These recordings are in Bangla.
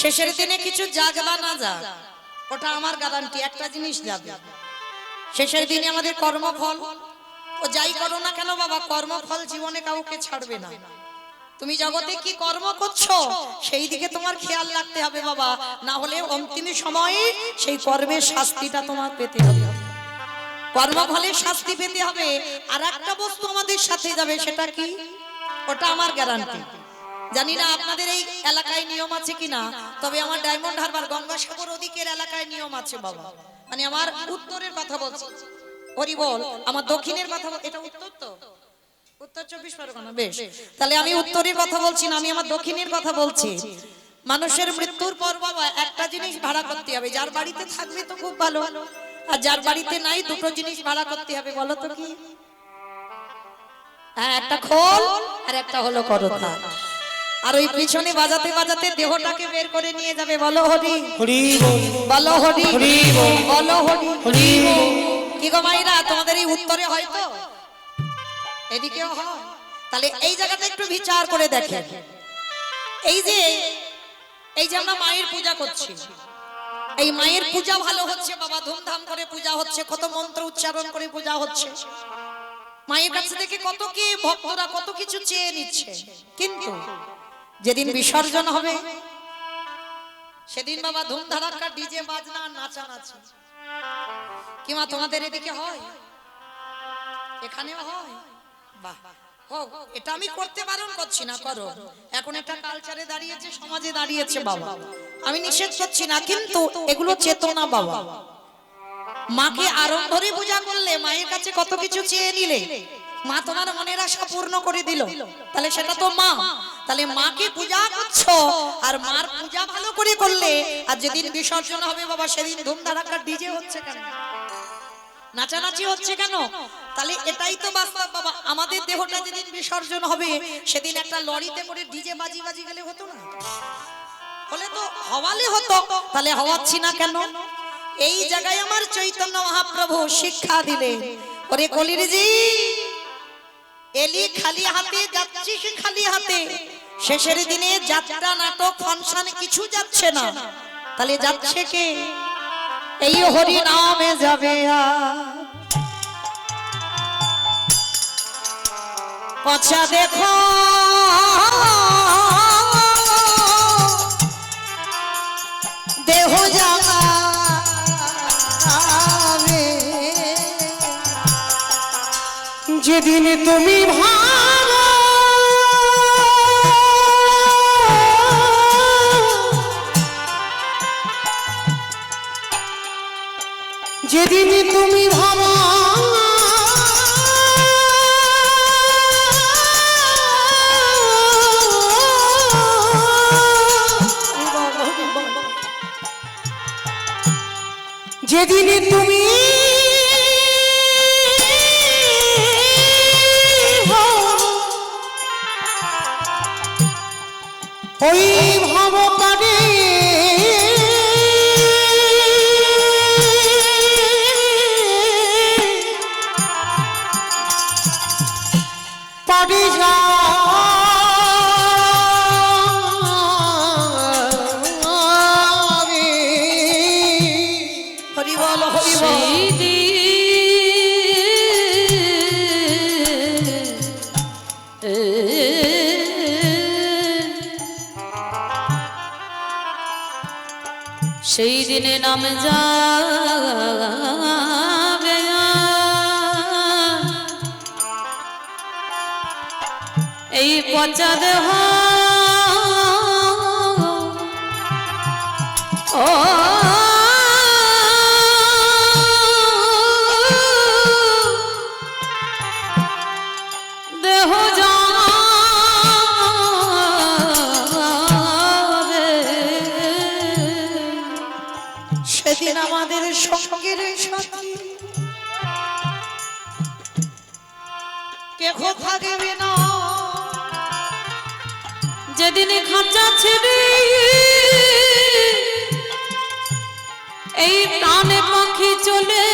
শেষের দিনে কিছু যাক বা না যাক, ওটা আমার গ্যারান্টি। একটা জিনিস যাবে, শেষের দিনে আমাদের কর্মফল। ও যাই করো না কেন বাবা, কর্মফল জীবনে কাউকে ছাড়বে না। তুমি জগতে কি কর্ম করছো সেই দিকে তোমার খেয়াল রাখতে হবে বাবা, না হলে অন্তিম সময়ে সেই কর্মের শাস্তিটা তোমার পেতে হবে। কর্মফলের শাস্তি পেতে হবে। আর একটা বস্তু আমাদের সাথে যাবে, সেটা কি? ওটা আমার গ্যারান্টি। জানি না আপনাদের এই এলাকায় নিয়ম আছে কিনা, তবে আমার ডায়মন্ড হারবার গঙ্গাসাগর ওদিকের এলাকায় নিয়ম আছে বাবা। মানে আমার উত্তরের কথা বলছি, হরি বল। আমার দক্ষিণের কথা, এটা উত্তর তো, উত্তর 24 পরগনা। বেশ, তাহলে আমি উত্তরের কথা বলছি না, আমি আমার দক্ষিণের কথা বলছি। মানুষের মৃত্যুর পর বাবা একটা জিনিস ভাড়া করতে হবে। যার বাড়িতে থাকবে তো খুব ভালো, আর যার বাড়িতে নাই দুটো জিনিস ভাড়া করতে হবে। বলো তো কি? হ্যাঁ, একটা খোল আর একটা হলো করতা। আর ওই পিছনে বাজাতে বাজাতে দেহটাকে বের করে নিয়ে যাবে। বলো হরি হরি বল, বলো হরি হরি বল, বলো হরি হরি বল। কি গো মাইরা, তোমাদের এই উত্তরে হয়তো, এদিকেও হয়। তাহলে এই জায়গাটা একটু বিচার করে দেখেন। এই যে আমরা মায়ের পূজা করছি, এই মায়ের পূজা ভালো হচ্ছে বাবা, ধুমধাম করে পূজা হচ্ছে, কত মন্ত্র উচ্চারণ করে পূজা হচ্ছে। মায়ের কাছে থেকে কত কি ভক্তরা কত কিছু চেয়ে নিচ্ছে। কিন্তু যেদিন বিসর্জন হবে সেদিন বাবা ধুমধারাক্কা ডিজে বাজনা নাচানাচি। কি মা তোমাদের এদিকে হয়? এখানেও হয়? বাহ, হোক। এটা আমি করতে বারণ করছি না, করো। এখন একটা কালচারে দাঁড়িয়েছে, সমাজে দাঁড়িয়েছে বাবা, আমি নিষেধ করছি না, কিন্তু এগুলো চেতনা বাবা। মাকে আরম্ভরে পূজা করলে, মায়ের কাছে কত কিছু চেয়ে নিলে, মা তোমার মনের আশা পূর্ণ করে দিল, তাহলে সেটা তো মা। তাহলে মাকে পূজা করছো, আর মার পূজা ভালো করে করলে, আর যেদিন বিসর্জন হবে বাবা সেদিন ধুমধারাক্কা ডিজে হচ্ছে কেন, নাচানাচি হচ্ছে কেন? তাহলে এটাই তো বাস্তব বাবা। আমাদের দেহটা যেদিন বিসর্জন হবে সেদিন একটা লরিতে করে ডিজে বাজি বাজি গেলে হতো না? হলে তো হওয়ালে হতো, তাহলে হওয়াচ্ছি না কেন? এই জায়গায় আমার চৈতন্য মহাপ্রভু শিক্ষা দিলেন, ওরে কলির জি, এলি খালি হাতে, যাচ্ছিস খালি হাতে। শেষের দিনে যাত্রা, নাটক, ফাংশন কিছু যাচ্ছে না, তাহলে যাচ্ছে কে? এই হরি নামে যাবে। পছা দেখো দেহ যাবে, যেদিন তুমি ভালো যেদিন তুমি ভালো যেদিন তুমি ওই ভাব পারে পারে যাবে। হরি বল হরি বল। সেই দিনে নাম যাবে, এই পচা দেহ ও দেহ সেদিন আমাদের সঙ্গের সাথী কেহ থাকবে না। যেদিন খাঁচা ছেড়ে এই প্রাণে পাখি চলে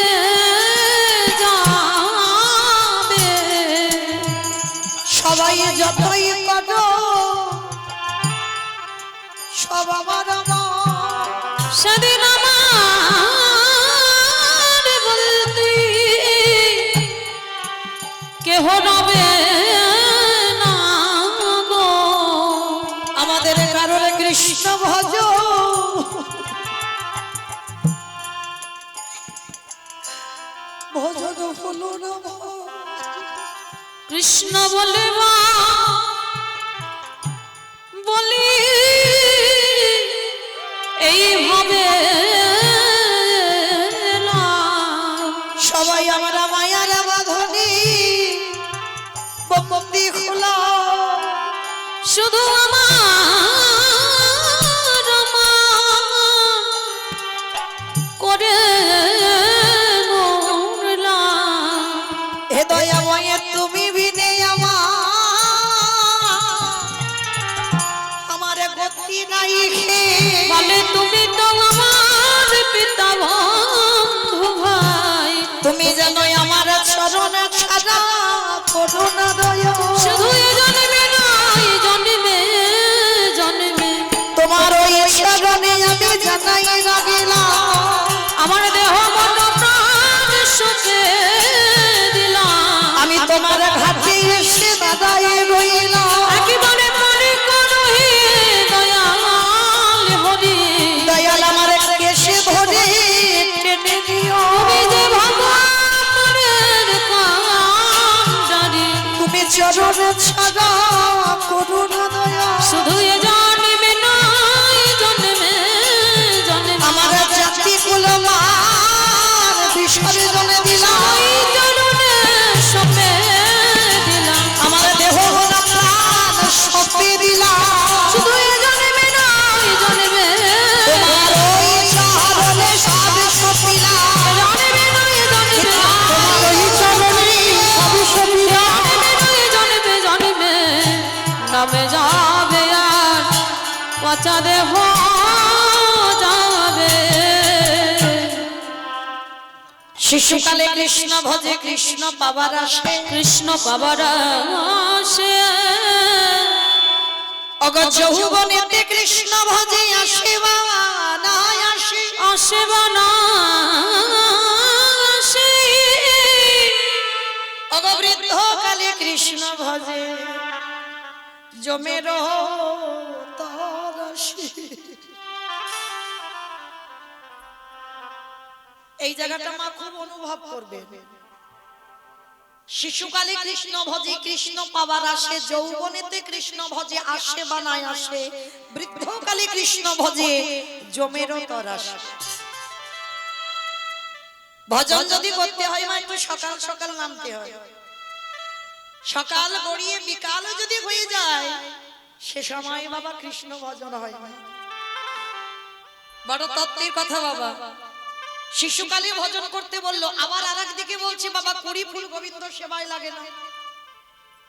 যাবে, সবাই যতই করো, সবাই আমার আমার সেদিন আমার বলতে কেহ রবে না গো। আমাদের কারণে কৃষ্ণ ভজ ভজন হলো না কৃষ্ণ বলে বলি এইভাবে সবাই আমরা মায়ার বাঁধনে বন্দি খোলা শুধু আমার মা করে মরলাম। হে দয়াময় তুমি বিনে আমার গতি নাই বলে তুমি তো আমার পিতা বন্ধু ভাই, তুমি জানো আমার চরণ ছাড়া করুণা দয়া শুধু এ জন্মে নয় জন্মে জন্মে তোমার ওই চরণে আমি জানাই লাগিলাম আমার দেহ মন প্রাণ সুখে দিলাম। আমি তোমার ঘাটে এসে দাদাই রইলাম একেবারে মনে করো হে দয়াল হরি, দয়াল আমার কেশে ধরে টেনে দিও তুমি যে ভগবানের কান্ডারি, তুমি চরণ ছাড়া করুণা দয়া শুধু এ জন্মে নয় জন্মে জন্মে আমার জাতি কুলমান বিসর্জনে দিলাম ওই চরণে সপে দিলাম। আমার দেহ প্রাণ সপে দিলাম শুধু এ জন্মে নয় জন্মে তোমার ওই চরণে সব সপিলাম জন্মে নয় জন্মে তোমার ওই চরণে সব সপিলাম জন্মে জন্মে নামে যাবে আর পচা দেহ যাবে। শিশুকালে কৃষ্ণ ভজে কৃষ্ণ পাবার আসে কৃষ্ণ পাবার আসে অগ যৌবনেতে কৃষ্ণ ভজে আসে বাবা নাই আসে আসে বানা আসে অগ বৃদ্ধ কালে কৃষ্ণ ভজে জমের তার আসে এই জায়গাটা মা খুব অনুভব করবে শিশুকালে কৃষ্ণ ভজে কৃষ্ণ পাবার আসে যৌবনেতে কৃষ্ণ ভজে আসে বানায় আসে বৃদ্ধকালে কৃষ্ণ ভজে জমেরও তর আসে ভজন যদি করতে হয় মা একটু সকাল সকাল নামতে হয় সকাল গড়িয়ে বিকাল যদি হয়ে যায় সে সময় বাবা কৃষ্ণ ভজন হয় না বড় তত্ত্বের কথা বাবা শিশুকালে ভজন করতে বললো আবার আর একদিকে বলছে বাবা কুড়ি ফুল গোবিন্দ সেবায় লাগে না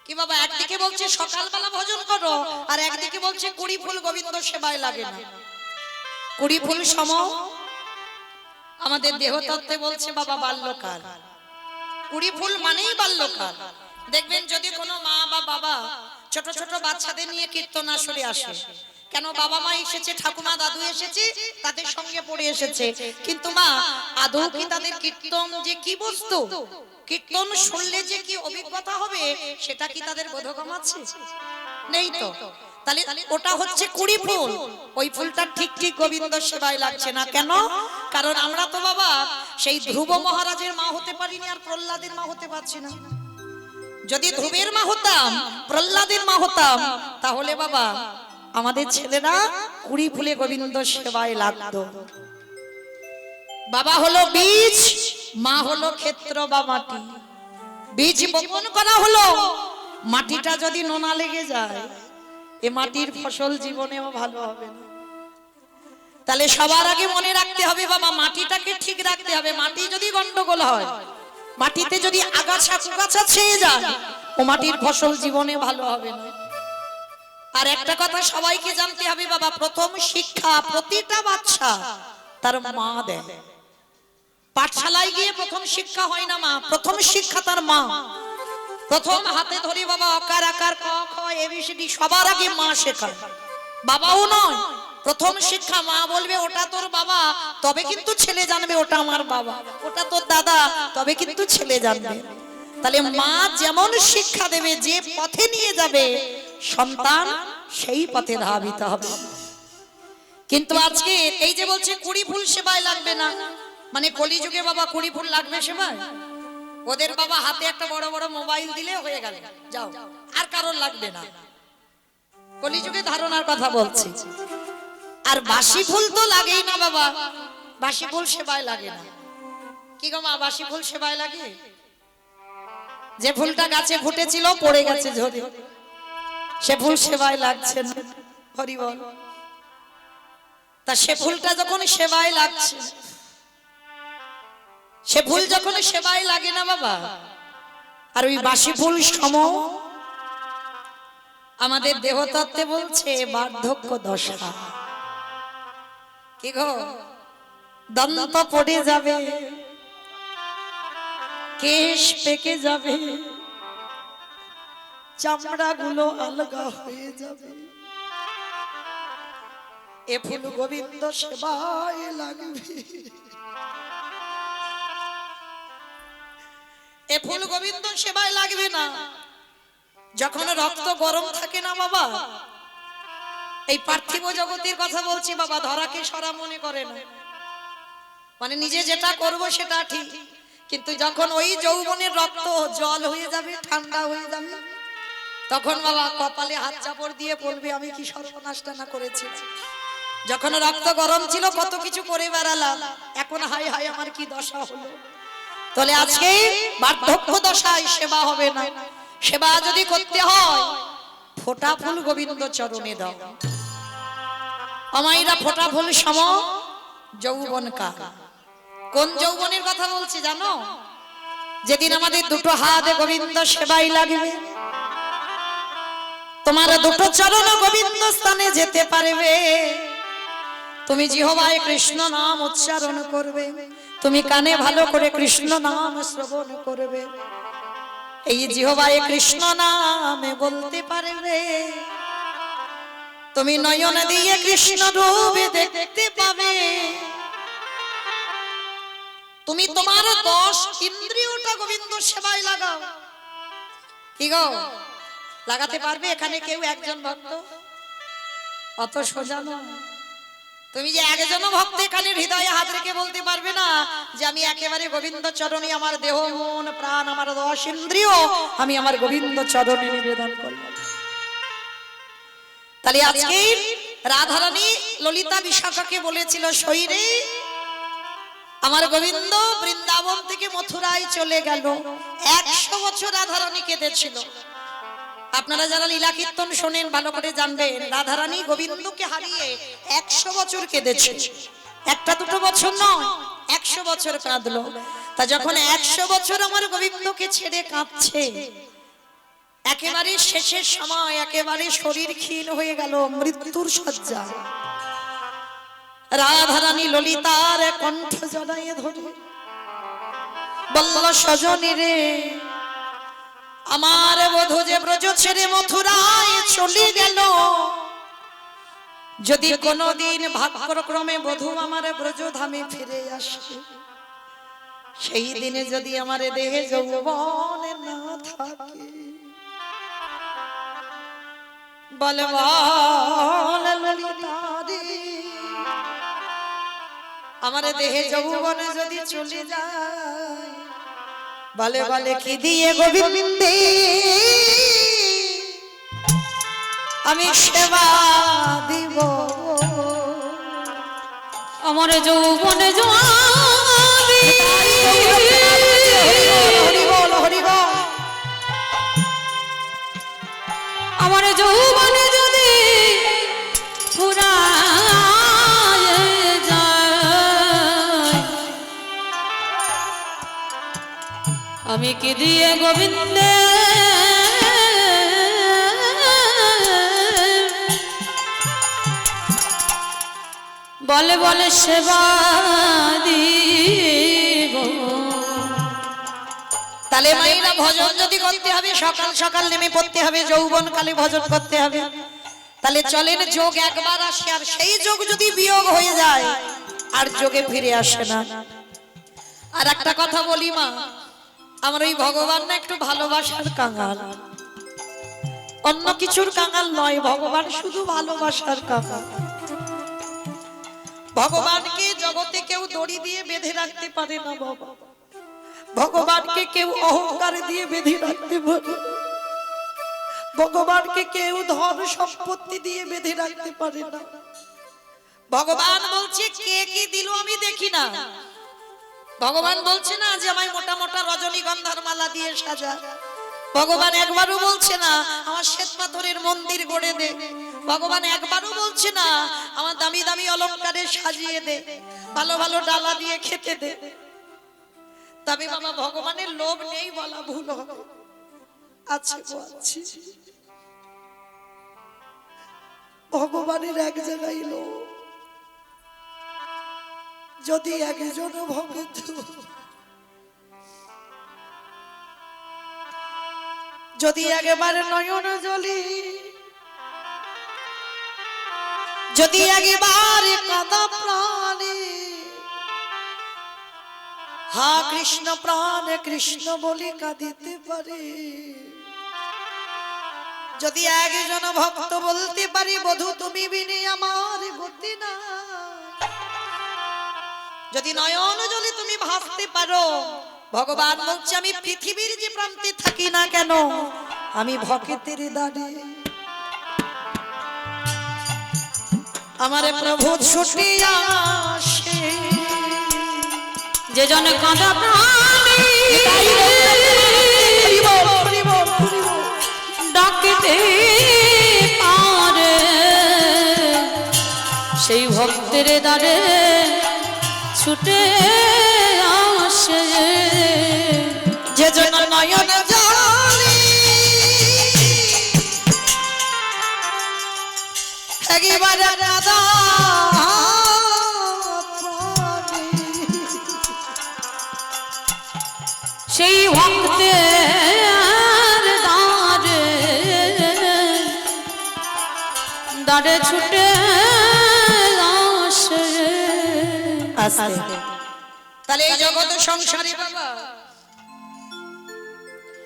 কি বাবা একদিকে বলছে সকালবেলা ভজন করো আর একদিকে বলছে কুড়ি ফুল গোবিন্দ সেবায় লাগে না কুড়ি ফুল সম আমাদের দেহ তত্ত্বে বলছে বাবা বাল্যকাল কুড়ি ফুল মানেই বাল্যকাল দেখবেন যদি কোনো মা বা বাবা ছোট ছোট বাচ্চাদের নিয়ে কীর্তন আসরে আসে কেন বাবা মা এসেছে ঠাকুমা দাদু এসেছে তাদের সঙ্গে পড়ে এসেছে কিন্তু মা আদৌ কি তাদের কীর্তন যে কি বস্তু কীর্তন শুনলে যে কি অভিজ্ঞতা হবে সেটা কি তাদের বোধগম্য আছে নেই তো তাহলে ওটা হচ্ছে কুড়ি ফুল ওই ফুলটা ঠিক ঠিক গোবিন্দ সেবায় লাগছে না কেন কারণ আমরা তো বাবা সেই ধ্রুব মহারাজের মা হতে পারিনি আর প্রহ্লাদের মা হতে পারছি না যদি ধ্রুবের মা হতাম প্রহ্লাদের মা হতাম তাহলে বাবা আমাদের ছেলেরা কুড়ি ফুলে গোবিন্দ সেবায় লাগতো বাবা হলো বীজ মা হলো ক্ষেত্র বা মাটি বীজ বপন করা হলো মাটিটা যদি নোনা লেগে যায় এ মাটির ফসল জীবনেও ভালো হবে না তাহলে সবার আগে মনে রাখতে হবে বাবা মাটিটাকে ঠিক রাখতে হবে মাটি যদি গন্ডগোল হয় মাটিতে যদি আগাছা কুগাছা ছেয়ে যায় ও মাটির ফসল জীবনে ভালো হবে না আর একটা কথা সবাইকে জানতে হবে বাবা প্রথম শিক্ষা প্রতিটা বাচ্চা তার মা দেয় পাঠশালায় গিয়ে প্রথম শিক্ষা হয় না মা প্রথম শিক্ষা তার মা প্রথম হাতে ধরে বাবা অকার আকার ক খ এবিসিডি সবার আগে মা শেখায় বাবাও নয় প্রথম শিক্ষা মা বলবে ওটা তোর বাবা, তবে কিন্তু ছেলে জানবে ওটা আমার বাবা। ওটা তোর দাদা, তবে কিন্তু ছেলে জানবে। তাহলে মা যেমন শিক্ষা দেবে, যে পথে নিয়ে যাবে সন্তান সেই পথে ধাবিত হবে। কিন্তু আজকে এই যে বলছে কুড়ি ফুল সেবায় লাগবে না, মানে কলিযুগে বাবা কুড়ি ফুল লাগবে সেবায়? ওদের বাবা হাতে একটা বড় বড় মোবাইল দিলে হয়ে গেল, যাও, আর কারোর লাগবে না। কলিযুগে ধারণার কথা বলছি। আর বাসি ফুল তো লাগেই না বাবা, বাসি ফুল সেবায় লাগে না। কি গো মা, বাসি ফুল সেবায় লাগে? যে ফুলটা গাছে ফুটেছিল পড়ে গেছে ঝরে, সে ফুল সেবায় লাগছে না। হরি বল। তা সে ফুলটা যখন সেবায় লাগছে, সে ফুল যখন সেবায় লাগে না বাবা, আর ওই বাসি ফুল সম আমাদের দেহতত্ত্বে বলছে বার্ধক্য দশা। কি গো, দন্ত পড়ে যাবে, কেশ পেকে যাবে, চামড়া গুলো আলগা হয়ে যাবে। এ ফুল গোবিন্দ সেবায় লাগবে, এ ফুল গোবিন্দ সেবায় লাগবে না। যখন রক্ত গরম থাকে না বাবা, এই পার্থিব জগতের কথা বলছি বাবা, ধরাকে সরা মনে করে না, মানে নিজে যেটা করব সেটা ঠিক, কিন্তু যখন ওই যৌবনের রক্ত জল হয়ে যাবে, ঠান্ডা হয়ে যাবে, তখন বাবা কপালে হাত চাপড় দিয়ে বলবে আমি কি সর্বনাশটা না করেছি। যখন রক্ত গরম ছিল কত কিছু করে বেড়ালাম, এখন হায় হায় আমার কি দশা হলো। তাহলে আজকে বার্ধক্য দশায় সেবা হবে না। সেবা যদি করতে হয় ফোঁটা ফুল গোবিন্দ চরণে দাও। আমাইরা ফোঁটা ফুল সম যৌবন কাল। কোন যৌবনের কথা বলছি জানো? যেদিন আমাদের দুটো হাত গোবিন্দ সেবাই লাগবে, তোমার দুটো চরণ গোবিন্দ স্থানে যেতে পারবে, তুমি জিহ্বায় কৃষ্ণ নাম উচ্চারণ করবে, তুমি কানে ভালো করে কৃষ্ণ নাম শ্রবণ করবে, এই জিহ্বায় কৃষ্ণ নামে বলতে পারবে, তুমি নয়ন দিয়ে কৃষ্ণ রূপ দেখতে পাবে, তুমি তোমার 10 ইন্দ্রিয়টা গোবিন্দ সেবায় লাগাও। কি গো, লাগাতে পারবে এখানে কেউ একজন ভক্ত? অত সোজা নয়। তুমি যে একজন ভক্ত এখানে হৃদয়ে হাত রেখে বলতে পারবে না যে আমি একেবারে গোবিন্দ চরণে আমার দেহ মন প্রাণ আমার 10 ইন্দ্রিয় আমি আমার গোবিন্দ চরণে নিবেদন করলাম। তাহলে আজকে রাধারানী ললিতা বিশাখাকে বলেছিল, শরীরে আমার গোবিন্দ বৃন্দাবন থেকে মথুরায় চলে গেল। 100 বছর রাধারানী কেঁদেছিল। আপনারা যারা লীলা কীর্তন শোনেন ভালো করে জানবেন, রাধারানী গোবিন্দকে হারিয়ে 100 বছর কেঁদেছে। একটা দুটো বছর নয়, 100 বছর কাঁদলো। তা যখন 100 বছর আমার গোবিন্দকে ছেড়ে কাঁদছে, একেবারে শেষের সময় একেবারে শরীর ক্ষীণ হয়ে গেল, মৃত্যুর শয্যা, রাধারানী ললিতার কণ্ঠ জড়াইয়ে ধরে বলল, সজনী রে, আমার বধূ যে ব্রজ ছেড়ে মথুরায় চলে গেল, যদি কোনদিন ভাগ্যক্রমে বধূ আমার ব্রজধামে ফিরে আসে, সেই দিনে যদি আমার দেহে যৌবন না থাকে, বল বল ললিতা রে, আমার দেহে যৌবন যদি চলে যায়, বলে বলে কি দিয়ে গোবিন্দে আমি সেবা দিব, আমার যৌবনে যাবি, হরি বল হরি বল। আমার যৌবনে যদি ফুরায় যায়, আমি কি দিয়ে গোবিন্দে বলে বলে সেবা দিব। তাহলে মায়েরা ভজন যদি করতে হবে সকাল সকাল নেমে পড়তে হবে, যৌবন কালে ভজন করতে হবে। তাহলে চলেন যোগ একবার আসে, আর সেই যোগ যদি বিয়োগ হয়ে যায় আর যোগে ফিরে আসে না। আর একটা কথা বলি মা, আমার ওই ভগবান না একটু ভালোবাসার কাঙাল, অন্য কিছুর কাঙাল নয়, ভগবান শুধু ভালোবাসার কাঙাল। ভগবানকে জগতে কেউ দড়ি দিয়ে বেঁধে রাখতে পারে না বাবা, ভগবানকে কেউ অহংকার দিয়ে বেঁধে রাখতে পারে, ভগবানকে কেউ ধন সম্পত্তি দিয়ে বেঁধে রাখতে পারে না। ভগবান বলছে কে কি দিল আমি দেখি না, ভগবান বলছে না যে আমায় মোটা মোটা রজনীগন্ধার মালা দিয়ে সাজা, ভগবান একবারও বলছে না আমার শ্বেত পাথরের মন্দির গড়ে দে, ভগবান একবারও বলছে না আমার দামি দামি অলংকারে সাজিয়ে দে, ভালো ভালো ডালা দিয়ে খেতে দে। তবে বাবা ভগবানের লোভ নেই বলা ভুল হবে, আছে আছে। ভগবানের এক জায়গায় লোভ, যদি একজন ভক্ত যদি একেবারে নয়ন জলি, যদি একেবারে কাঁদা প্রাণে, হা কৃষ্ণ প্রাণ কৃষ্ণ বলি কাঁদিতে পারে, যদি একজন ভক্ত বলতে পারি বধূ তুমি বিনে আমার গতি না, যদি নয়ন জলে তুমি ভাসতে পারো, ভগবান বলছে আমি পৃথিবীর যে প্রান্তে থাকি না কেন আমি ভক্তের দাঁড়ে আমার প্রভু ছুটে আসে, যে জন কাঁদা প্রাণী ডাকতে পারে, সেই ভক্তের দ্বারে ছুটে আসে, যে জন্য নয়ন জলে একেবারে কাঁদা প্রাণে, সেই ভক্তের দ্বারে দ্বারে ছুটে আসে। তাহলে এই জগৎ সংসারে বাবা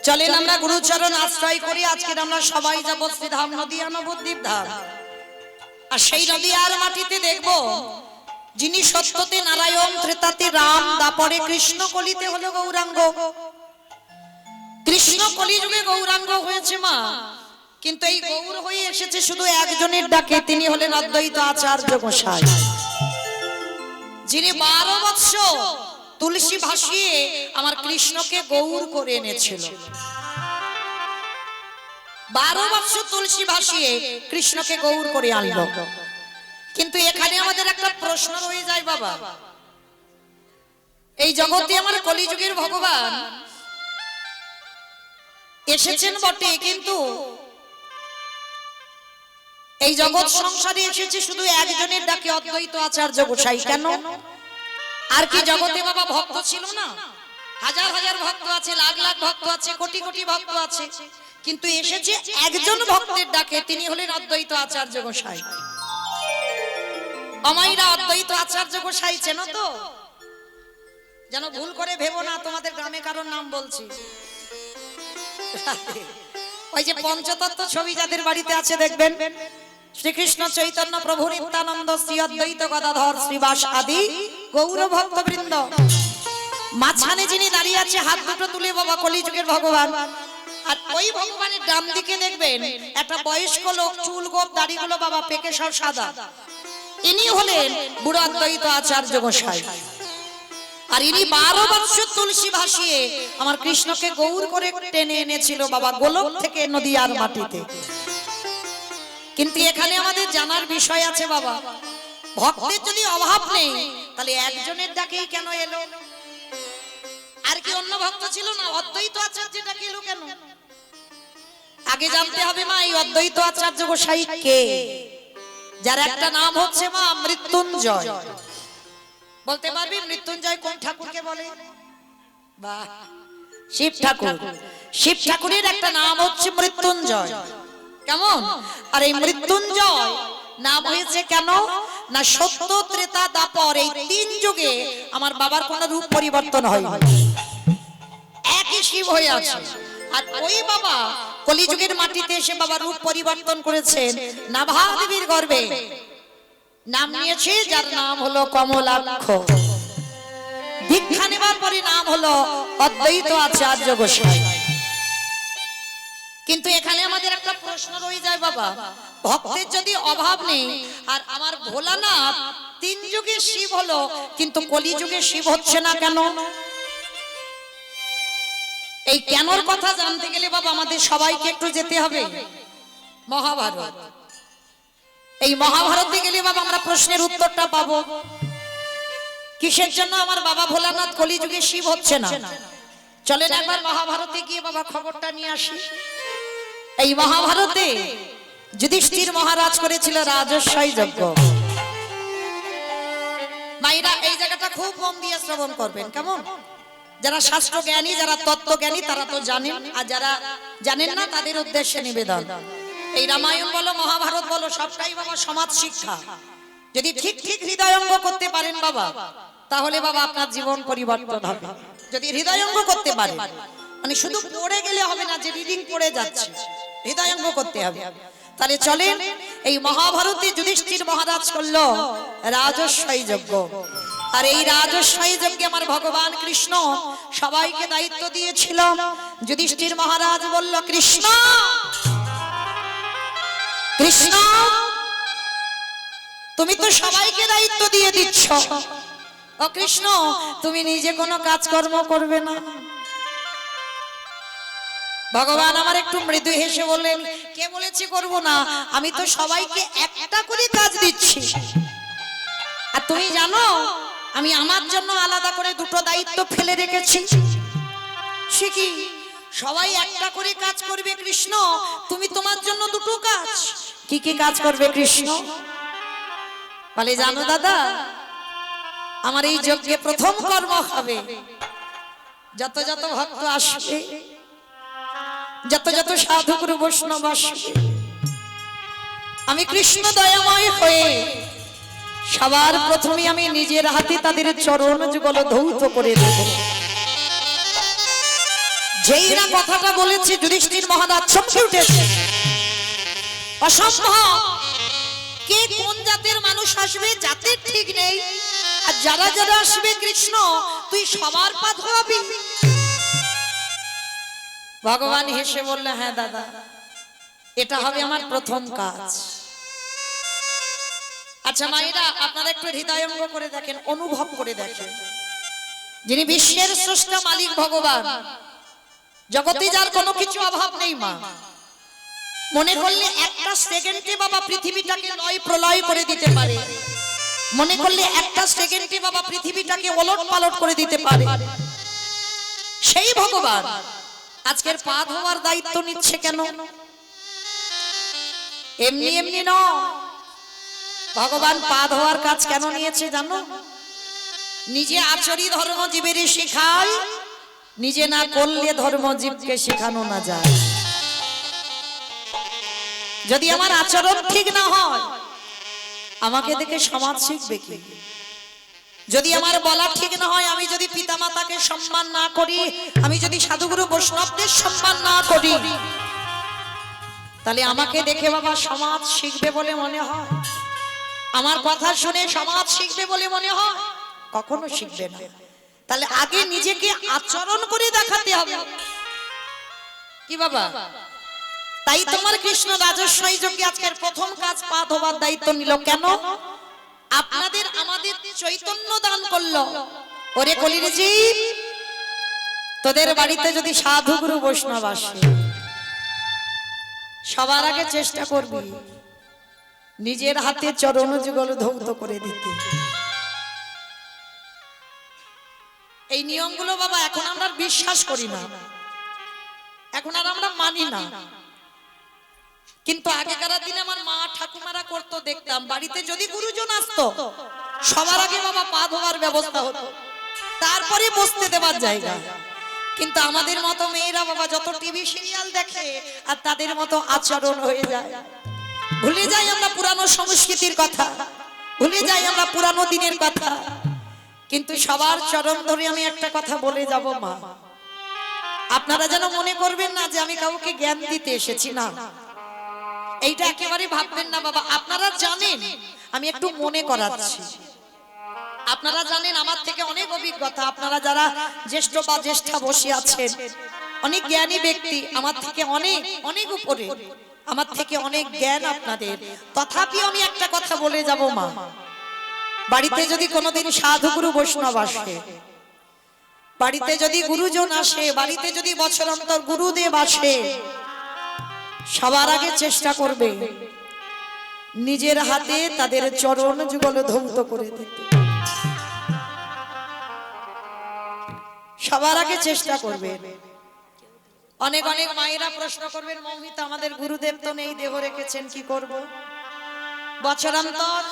চলেন আমরা গুরুচরণ আশ্রয় করি। আজকে আমরা সবাই যাব শ্রীধাম নদীয়া নবদ্বীপ ধাম, আর সেই নদীয়ার মাটিতে দেখব যিনি সত্যতে নারায়ণ, ত্রেতাতে রাম, দাপরে কৃষ্ণ, কলিতে হলো গৌরাঙ্গ। কৃষ্ণ কলিযুগে গৌরাঙ্গ হয়েছে মা, কিন্তু এই গৌর হয়ে এসেছে শুধু একজনের ডাকে, তিনি হলেন অদ্বৈত আচার্য গোসাই, যিনি 12 বৎসর তুলসী ভাসিয়ে আমার কৃষ্ণকে গৌর করে এনেছিল। 12 বৎসর তুলসী ভাসিয়ে কৃষ্ণকে গৌর করে আনলো। কিন্তু এখানে আমাদের একটা প্রশ্ন রয়ে যায় বাবা, এই জগতে আমার কলিযুগের ভগবান এসেছেন বটে, কিন্তু এই জগৎ সংসারে এসেছে শুধু একজনের ডাকে, অদ্বৈত আচার্য গোসাই। কেন? আর কি জগতে বাবা ভক্ত ছিল না? হাজার হাজার ভক্ত আছে, লাখ লাখ ভক্ত আছে, কোটি কোটি ভক্ত আছে, কিন্তু এসেছে একজন ভক্তের ডাকে, তিনি হলেন অদ্বৈত আচার্য গোসাই। আমাইরা অদ্বৈত আচার্য গোসাই চেনো তো? যেন ভুল করে ভেবো না তোমাদের গ্রামে কারোর নাম বলছি। ওই যে পঞ্চতত্ত্ব ছবি যাদের বাড়িতে আছে দেখবেন, শ্রীকৃষ্ণ চৈতন্য প্রভু নিত্যানন্দ শ্রী অদ্বৈত গদাধর শ্রীবাস আদি গৌর ভক্তবৃন্দ, মাঝখানে যিনি দাঁড়িয়ে আছে হাত দুটো তুলে বাবা কলিযুগের ভগবান। আর ওই ভগবানের ডান দিকে দেখবেন একটা বয়স্ক লোক, চুল গোপ দাড়িগুলো বাবা পেকে সব সাদা, ইনি হলেন বুড়ো অদ্বৈত আচার্য গোসাই। আর ইনি 12 বৎসর তুলসী ভাসিয়ে আমার কৃষ্ণকে গৌর করে টেনে এনেছিল বাবা গোলক থেকে নদীয়ার মাটিতে। কিন্তু এখানে আমাদের জানার বিষয় আছে বাবা, ভক্তের যদি অভাব নেই তাহলে একজনের ডাকেই কেন এলো? আর কি অন্য ভক্ত ছিল না? অদ্বৈত আচার্য ডাকে এলো কেন? আগে জানতে হবে মা এই অদ্বৈত আচার্য গোসাই কে, যার একটা নাম হচ্ছে মা মৃত্যুঞ্জয়। বলতে পারবি মৃত্যুঞ্জয় কোন ঠাকুরকে বলে? বাহ, শিব ঠাকুর। শিব ঠাকুরের একটা নাম হচ্ছে মৃত্যুঞ্জয়। কেমন? আর এই মৃত্যুঞ্জয় নাম হয়েছে কেন না সত্য ত্রেতা দাপর এই তিন যুগে আমার বাবার কোনো রূপ পরিবর্তন হয়নি, একই শিব হয়ে আছে। আর ওই বাবা কলিযুগের মাটিতে এসে বাবা রূপ পরিবর্তন করেছেন নাভা দেবীর গর্ভে, নাম নিয়েছে যার নাম হলো কমলাক্ষ। দীক্ষা নেবার পরে নাম হলো অদ্বৈত আচার্য গোসাই। কিন্তু এখানে আমাদের একটা প্রশ্ন রয়ে যায় বাবা, ভক্তের যদি অভাব নেই আর আমার ভোলানাথ তিন যুগে শিব হলো কিন্তু কলিযুগে শিব হচ্ছে না কেন? এই কেনর কথা জানতে গেলে বাবা আমাদের সবাইকে একটু যেতে হবে মহাভারত। এই মহাভারতে গেলে বাবা আমরা প্রশ্নের উত্তরটা পাবো, কিসের জন্য আমার বাবা ভোলানাথ কলিযুগে শিব হচ্ছে না। চলেন একবার মহাভারতে গিয়ে বাবা খবরটা নিয়ে আসি। এই মহাভারতে যুধিষ্ঠির মহারাজ করেছিল রাজস্বই যজ্ঞ। মায়েরা এই জায়গাটা খুব মন দিয়ে শ্রবণ করবেন, কেমন? যারা শাস্ত্র জ্ঞানী, যারা তত্ত্ব জ্ঞানী তারা তো জানেন, আর যারা জানেন না তাদের উদ্দেশ্যে নিবেদন। এই রামায়ণ বলো মহাভারত বলো সবটাই বাবা সমাজ শিক্ষা। যদি ঠিক ঠিক হৃদয়ঙ্গ করতে পারেন বাবা তাহলে বাবা আপনার জীবন পরিবর্তন হবে। যদি হৃদয়ঙ্গ করতে পারেন, মানে শুধু পড়ে গেলে হবে না যে রিডিং পড়ে যাচ্ছে, হৃদয়ঙ্গ করতে হবে। তাহলে চলেন এই মহাভারতে যুধিষ্ঠির মহারাজ করলো রাজস্বই যজ্ঞ। আর এই রাজস্বই যজ্ঞে আমার ভগবান কৃষ্ণ সবাইকে দায়িত্ব দিয়েছিল। যুধিষ্ঠির মহারাজ বলল, কৃষ্ণ কৃষ্ণ তুমি তো সবাইকে দায়িত্ব দিয়ে দিচ্ছ, ও কৃষ্ণ তুমি নিজে কোনো কাজকর্ম করবে না? ভগবান আমার একটু মৃদু হেসে বললেন, কে বলেছে করব না? আমি তো সবাইকে একটা করে কাজ দিচ্ছি। আর তুমি জানো আমি আমার জন্য আলাদা করে দুটো দায়িত্ব ফেলে রেখেছি। সে কি? সবাই একটা করে কাজ করবে কৃষ্ণ, তুমি তোমার জন্য দুটো কাজ। কি কি কাজ করবে কৃষ্ণ? বলে, জানো দাদা আমার এই যজ্ঞে প্রথম কর্ম হবে যত যত ভক্ত আসবে, যত যত সাধু গুরু বৈষ্ণব আসবে, আমি কৃষ্ণ দয়াময় হয়ে সবার প্রথমে আমি নিজের হাতে তাদের চরণ যুগল ধৌত করে দেব। যেই না কথাটা বলেছে যুধিষ্ঠির মহারাজ চমকে উঠেছে। অসম্ভব, কে কোন জাতের মানুষ আসবে জাতের ঠিক নেই, আর যারা যারা আসবে কৃষ্ণ তুই সবার পা ধোয়াবি। ভগবান হেসে বললেন, হ্যাঁ দাদা এটা হবে আমার প্রথম কাজ। আচ্ছা মায়েরা আপনারা একটু হৃদয়ঙ্গ করে দেখেন, অনুভব করে দেখেন, যিনি বিশ্বের স্রষ্টা মালিক ভগবান, জগতে যার কোনো কিছু অভাব নেই, মা মনে করলে একটা সেকেন্ডে বাবা পৃথিবীটাকে লয় প্রলয় করে দিতে পারে, মনে করলে একটা সেকেন্ডে বাবা পৃথিবীটাকে ওলট পালট করে দিতে পারে। সেই ভগবান আজকের পা ধোয়ার দায়িত্ব নিচ্ছে কেন? এমনি এমনি নয়, ভগবান পা ধোয়ার কাজ কেন নিয়েছে জানো? নিজে আচরি ধর্মজীবের শেখায়, নিজে না করলে ধর্মজীবকে শেখানো না যায়। যদি আমার আচরণ ঠিক না হয় আমাকে দেখে সমাজ শিখবে কি? যদি আমার বলা ঠিক না হয়, আমি যদি পিতামাতাকে সম্মান না করি, আমি যদি সাধুগুরু বৈষ্ণবদের সম্মান না করি, তাহলে আমাকে দেখে বাবা সমাজ শিখবে বলে মনে হয়? আমার কথা শুনে সমাজ শিখবে বলে মনে হয়? কখনো শিখবে না। তাহলে আগে নিজেকে আচরণ করে দেখাতে হবে কি বাবা? তাই তোমার কৃষ্ণ রাজস্বই যজ্ঞে আজকের প্রথম কাজ পা ধোবার দায়িত্ব নিল। কেন? আপনাদের আমাদের চৈতন্য দান করলো। ওরে কলির জীব, তোদের বাড়িতে যদি সাধু গুরু বৈষ্ণব আসে সবার আগে চেষ্টা করবি নিজের হাতে চরণ যুগল ধৌত করে দিতে। এই নিয়মগুলো বাবা এখন আমরা বিশ্বাস করি না, এখন আর আমরা মানি না, কিন্তু আগেকার দিনে আমার মা ঠাকুমারা করতো, দেখতাম বাড়িতে যদি গুরুজন আসতো সবার আগে বাবা পা ধোয়ার ব্যবস্থা হতো, তারপরে বসতে দেবার জায়গা। কিন্তু আমাদের মতো মেয়েরা বাবা যত টিভি সিরিয়াল দেখে আর তাদের মতো আচরণ হয়ে যায়, ভুলে যাই আমরা পুরানো সংস্কৃতির কথা, ভুলে যাই আমরা পুরানো দিনের কথা। কিন্তু সবার চরণ ধরে আমি একটা কথা বলে যাব মা, আপনারা যেন মনে করবেন না যে আমি কাউকে জ্ঞান দিতে এসেছি, না, এইটা একেবারে ভাববেন না বাবা। আপনারা জানেন, আমি একটু মনে করাচ্ছি। আপনারা জানেন আমার থেকে অনেক অভিজ্ঞতা, আপনারা যারা জ্যেষ্ঠ বা জ্যেষ্ঠা বসে আছেন, অনেক জ্ঞানী ব্যক্তি, আমার থেকে অনেক অনেক উপরে, আমার থেকে অনেক জ্ঞান আপনাদের। তথাপি আমি একটা কথা বলে যাব মা, বাড়িতে যদি কোনোদিন সাধুগুরু বৈষ্ণব আসে, বাড়িতে যদি গুরুজন আসে, বাড়িতে যদি বছর অন্তর গুরুদেব আসে, সবার আগে চেষ্টা করবে নিজের হাতে তাদের চরণ যুগল ধৌত করে দিতে। সবার আগে চেষ্টা করবে। অনেক অনেক মায়েরা প্রশ্ন করবেন, মৌমিতা আমাদের গুরুদেব তো নেই, দেহ রেখেছেন, কি করব? বছরান্তর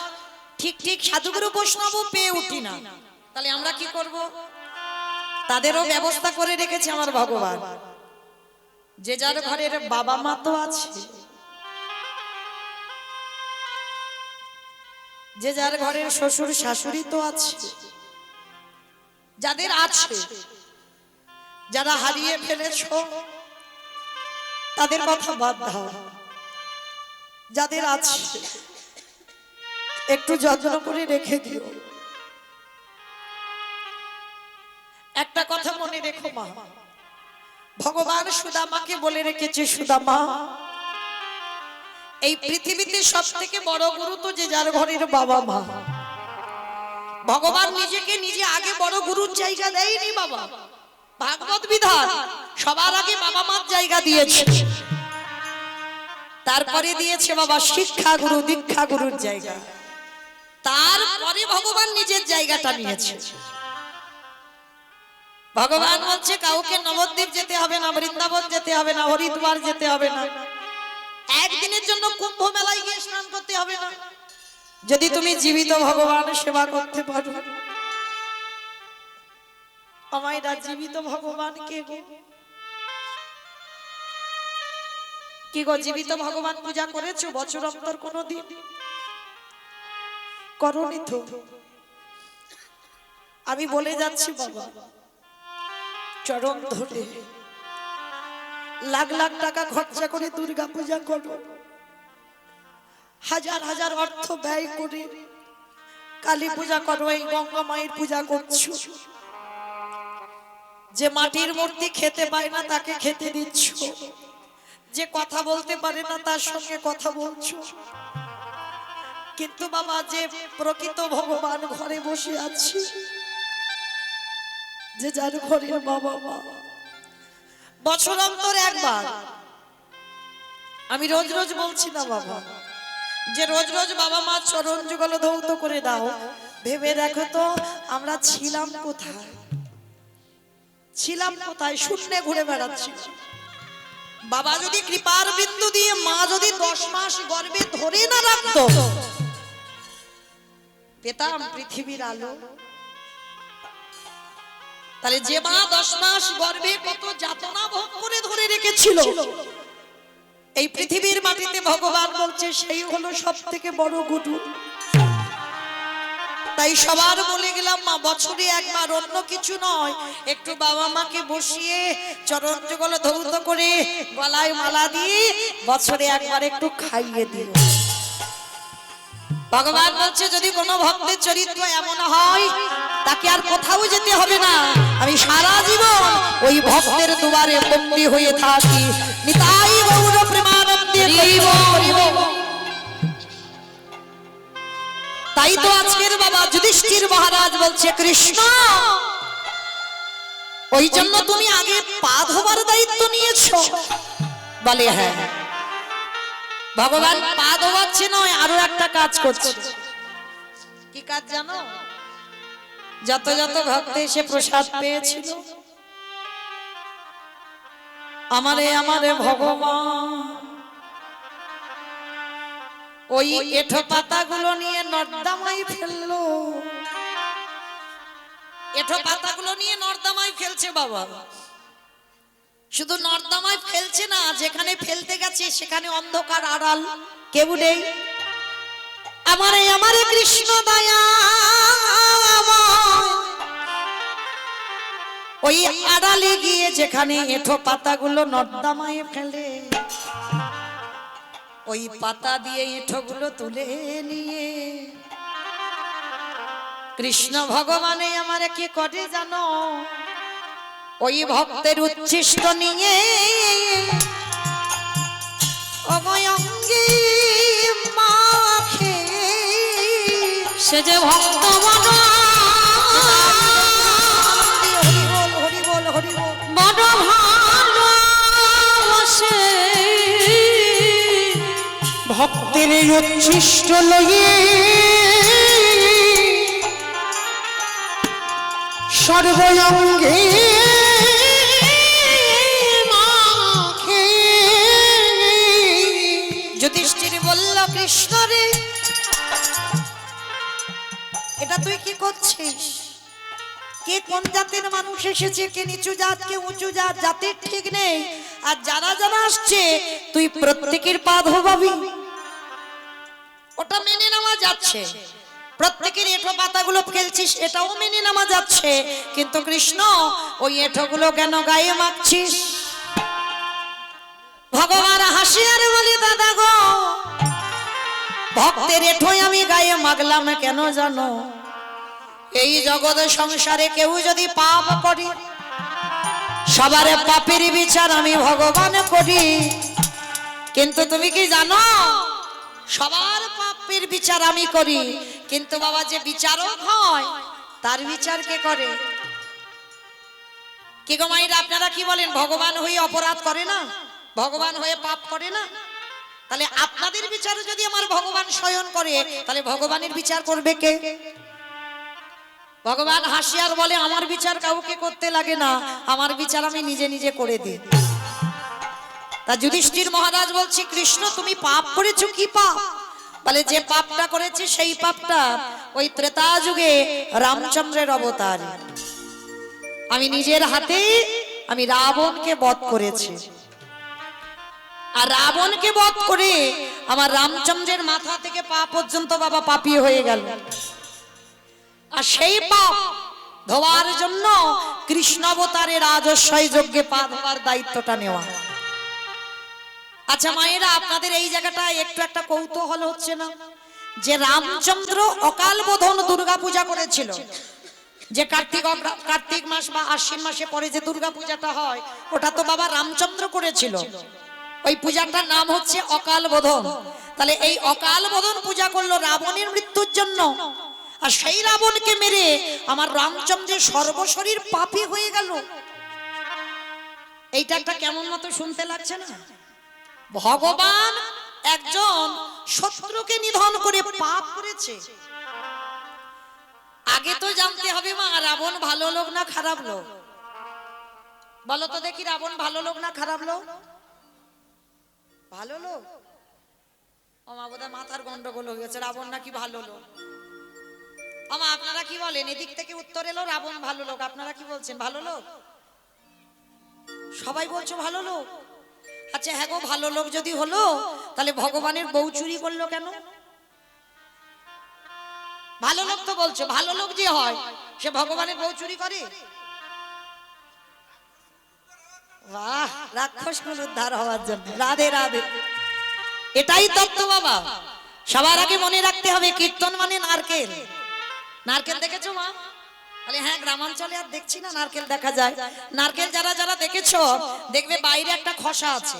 ঠিক ঠিক সাধুগুরু বৈষ্ণব পেয়ে উঠি না, তাহলে আমরা কি করব? তাদেরও ব্যবস্থা করে রেখেছে আমার ভগবান। যে যার ঘরের বাবা মা তো আছে, যে যার ঘরের শ্বশুর শাশুড়ি তো আছে, যাদের আছে, যারা হারিয়ে ফেলেছো তাদের কথা বাদ দাও, যাদের আছে একটু যত্ন করে রেখে দিও। একটা কথা মনে রেখো মা, ভগবান সুদামাকে বলে রেখেছে, সুদামা এই পৃথিবীতে সব থেকে বড় গুরু তো যে যার ঘরের বাবা মা। ভগবান নিজেকে নিজে আগে বড় গুরুর জায়গা দেয়নি বাবা, ভাগবত বিধান সবার আগে বাবা মার জায়গা দিয়েছে, তারপরে দিয়েছে বাবা শিক্ষা গুরু দীক্ষা গুরুর জায়গা, তারপরে ভগবান নিজের জায়গাটা নিয়েছে। ভগবান বলছে কাউকে নবদ্বীপ যেতে হবে না, বৃন্দাবন যেতে হবে না, হরিদ্বার যেতে হবে না, একদিনের জন্য কুম্ভ মেলায় গিয়ে স্নান করতে হবে না, যদি তুমি জীবিত ভগবান সেবা করতে পারো। আমায়রা জীবিত ভগবান কে গো? কি গো জীবিত ভগবান পূজা করেছো বছর অন্তর কোনদিন? করনি তো। আমি বলে যাচ্ছি বাবা, চরণ ধরে লাখ লাখ টাকা খরচা করে দুর্গা পূজা করো, হাজার হাজার অর্থ ব্যয় করে কালী পূজা করো, এই গঙ্গা মায়ের পূজা করছো, যে মাটির মূর্তি খেতে পায় না তাকে খেতে দিচ্ছ, যে কথা বলতে পারে না তার সঙ্গে কথা বলছো। কিন্তু বাবা যে প্রকৃত ভগবান ঘরে বসে আছে, যে যার ঘরের বাবা মা, বছর অন্তর একবার, আমি রোজ রোজ বলছি না বাবা, যে রোজ রোজ বাবা মা চরণ যুগল ধৌত করে দাও, ভেবে দেখো তো আমরা ছিলাম কোথায়, ছিলাম কোথায়, শূন্যে ঘুরে বেড়াচ্ছি। বাবা যদি কৃপার বিন্দু দিয়ে মা যদি 10 মাস গর্ভে ধরে না রাখতো, পেতাম পৃথিবীর আলো। তাহলে যে মা 10 মাস গর্ভে কত যাতনা ভোগ করে ধরে রেখেছিল, এই পৃথিবীর মাটিতে ভগবান বলছে সেই হলো সব থেকে বড় গুরু। তাই সবার বলে গেলাম মা, বছরে একবার, অন্য কিছু নয়, একটু বাবা মাকে বসিয়ে চরণ যুগল ধৌত করে গলায় মালা দিয়ে বছরে একবার একটু খাইয়ে দিও। ভগবান বলছে যদি কোনো ভক্তের চরিত্র এমন হয় তাকে আর কোথাও যেতে হবে না, আমি সারা জীবন ওই ভক্তের দুয়ারে বন্দী হয়ে থাকি। নিতাই গৌর প্রেমানন্দে তাই তো আজকের বাবা যুধিষ্ঠির মহারাজ বলছে, কৃষ্ণ ওই জন্য তুমি আগে পা ধোবার দায়িত্ব নিয়েছো? বলে হ্যাঁ। ভগবান পা ধোয়াচ্ছে নয়, আরো একটা কাজ করছে। কি কাজ জানো? যত যত ভক্ত এসে প্রসাদ পেয়েছিল, আমারে আমারে ভগবান ওই এঁঠো পাতাগুলো নিয়ে নর্দমায় ফেললো, এঁঠো পাতাগুলো নিয়ে নর্দমায় ফেলছে বাবা। শুধু নর্দমায় ফেলছে না, যেখানে ফেলতে গেছে সেখানে অন্ধকার আড়াল কেউ নেই। আমারে কৃষ্ণ দয়া ওই আড়ালে গিয়ে যেখানে এঁঠো পাতাগুলো নর্দমায় ফেলে, ওই পাতা দিয়ে এঁঠোগুলো তুলে নিয়ে কৃষ্ণ ভগবানে আমারে কি করে জানো, ওই ভক্তের উচ্ছিষ্ট নিয়ে অঙ্গে মাখে। সে যে ভক্ত বড় হরি বল হরি বল। বড় ভালোবাসে, ভক্তের এই উচ্ছিষ্ট লইয়ে সর্বঙ্গে মাখে। যুধিষ্ঠির বলল কৃষ্ণ রে, এটা তুই কি করছিস? কে কোন জাতের মানুষ এসেছে, কে নিচু জাত কে উঁচু জাত, জাতির ঠিক নেই। আর যারা যারা আসছে তুই প্রত্যেকের পা ধোবাবি, ওটা মেনে নেওয়া যাচ্ছে। প্রত্যেকের এঁঠো পাতাগুলো ফেলছিস, এটাও মেনে নেওয়া যাচ্ছে। কিন্তু কৃষ্ণ ওই এঁঠোগুলো কেন গায়ে মাখছিস? ভগবান হাসি আর বলি দাদা গো, ভক্তের এঁঠোই আমি গায়ে মাগলাম কেন জানো? এই জগৎ সংসারে কেউ যদি পাপ করি, সবার পাপের বিচার আমি ভগবান করি। কিন্তু তুমি কি জানো, সবার পাপের বিচার আমি করি, কিন্তু বাবা যে বিচারক হয় তার বিচার কে করে? কি গো মাইরা, আপনারা কি বলেন? ভগবান হয়ে অপরাধ করে না, ভগবান হয়ে পাপ করে না? তাহলে আপনাদের বিচার যদি আমার ভগবান শয়ন করে, তাহলে ভগবানের বিচার করবে কে? ভগবান হাসিয়ার বলে আমার বিচার কাউকে করতে লাগে না, আমার বিচার আমি নিজে নিজে করে দিই। তা যুধিষ্ঠির মহারাজ বলছি, কৃষ্ণ তুমি পাপ করেছো, কি পাপ? বলে যে পাপটা করেছে সেই পাপটা ওই ত্রেতা যুগে রামচন্দ্রের অবতার, আমি নিজের হাতে আমি রাবণকে বধ করেছি। আর রাবণকে বধ করে আমার রামচন্দ্রের মাথা থেকে পা পর্যন্ত বাবা পাপী হয়ে গেল। আর সেই পাপ ধোয়ার জন্য কৃষ্ণ অবতারের রাজস্বয় যজ্ঞে পা ধোয়ার দায়িত্বটা নেওয়া। আচ্ছা মায়েরা, আপনাদের এই জায়গাটা একটু একটা কৌতূহল হচ্ছে না যে রামচন্দ্র অকাল বোধন দুর্গা পূজা করেছিল, যে কার্তিক মাস বা আশ্বিন মাসে পরে যে দুর্গা পূজাটা হয়, ওটা তো বাবা রামচন্দ্র করেছিল। ওই পূজাটার নাম হচ্ছে অকাল বোধন। তাহলে এই অকাল বোধন পূজা করলো রাবণের মৃত্যুর জন্য, আর সেই রাবণকে মেরে আমার রামচন্দ্রের সর্বশরীর পাপী হয়ে গেল। এইটা একটা কেমন মতো শুনতে লাগছে না? ভগবান একজন শত্রুকে নিধন করে পাপ করেছে। আগে তো জানতে হবে মা, রাবণ ভালো লোক না খারাপ লোক? বলো তো দেখি, রাবণ ভালো লোক না খারাপ লোক? ভালো লোক। ও মা, বোধহয় মাথার গন্ডগোল হয়ে গেছে, রাবণ নাকি ভালো লোক। আমা আপনারা কি বলেন? এদিক থেকে উত্তর এলো রাবণ ভালো লোক, আপনারা কি বলছেন? ভালো লোক? সবাই বলছো ভালো লোক। আচ্ছা হ্যাঁ গো, ভালো লোক যদি হলো তাহলে ভগবানের বউ চুরি করলো কেন? ভালো লোক তো বলছো, ভালো লোক যে হয় সে ভগবানের বউ চুরি করে? বাহ, রাক্ষসকুল উদ্ধার হওয়ার জন্য। রাধে রাধে, এটাই তত্ত্ব বাবা। সবার আগে মনে রাখতে হবে, কীর্তন মানে নারকেল। নারকেল দেখেছো মা? বলে হ্যাঁ, গ্রামাঞ্চলে আর দেখছি না নারকেল দেখা যায়। নারকেল যারা যারা দেখেছো দেখবে বাইরে একটা খোসা আছে,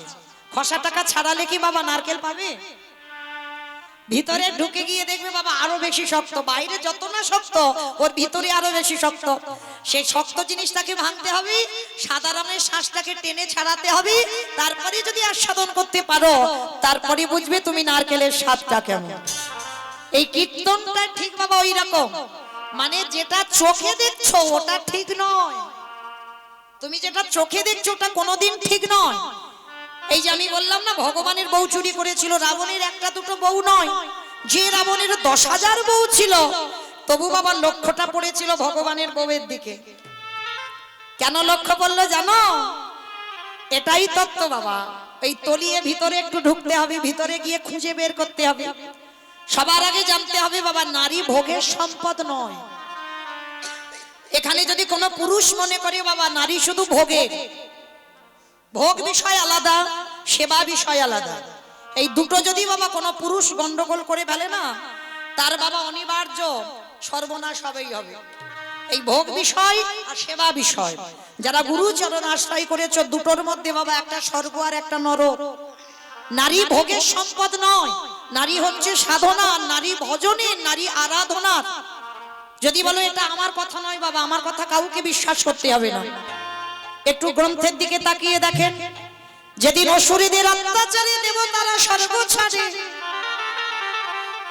খোসাটাকে ছাড়ালে কি বাবা নারকেল পাবে? ভিতরে ঢুকে গিয়ে দেখবে বাবা আরো বেশি শক্ত। বাইরে যত না শক্ত, ওর ভিতরে আরো বেশি শক্ত। সেই শক্ত জিনিসটাকে ভাঙতে হবে, সাদা রঙের শ্বাসটাকে টেনে ছাড়াতে হবে, তারপরে যদি আস্বাদন করতে পারো, তারপরে বুঝবে তুমি নারকেলের স্বাদটা কেমন। এই কীর্তনটা ঠিক বাবা ওই রকম, মানে যেটা চোখে দেখছো ওটা ঠিক নয়। তুমি যেটা চোখে দেখছো ওটা কোনোদিন ঠিক নয়। এই যে আমি বললাম না ভগবানের বউ চুরি করেছিল, রাবণের একটা দুটো বউ নয়, যে রাবণের 10,000 বউ ছিল, তবু বাবা লক্ষ্যটা পড়েছিল ভগবানের বউয়ের দিকে। কেন লক্ষ্য করলো জানো? এটাই তত্ত্ব বাবা। এই তলিয়ে ভিতরে একটু ঢুকতে হবে, ভিতরে গিয়ে খুঁজে বের করতে হবে। সবার আগে জানতে হবে বাবা, নারী ভোগের সম্পদ নয়। এখানে যদি কোনো পুরুষ মনে করে বাবা নারী শুধু ভোগে, ভোগ বিষয় আলাদা, সেবা বিষয় আলাদা, এই দুটো যদি বাবা কোনো পুরুষ গন্ডগোল করে ফেলে না, তার বাবা অনিবার্য সর্বনাশ হবেই হবে। এই ভোগ বিষয় আর সেবা বিষয়, যারা গুরুচরণ আশ্রয় করেছো, দুটোর মধ্যে বাবা একটা স্বর্গ আর একটা নরক। নারী ভোগের সম্পদ নয়, নারী হচ্ছে সাধনা, নারী ভজনের, নারী আরাধনার। যদি বলো এটা আমার কথা নয় বাবা, আমার কথা কাউকে বিশ্বাস করতে হবে না। একটু গ্রন্থের দিকে তাকিয়ে দেখেন, যেদিন অসুরীদের অত্যাচারে দেবতারা স্বর্গ ছাড়ে,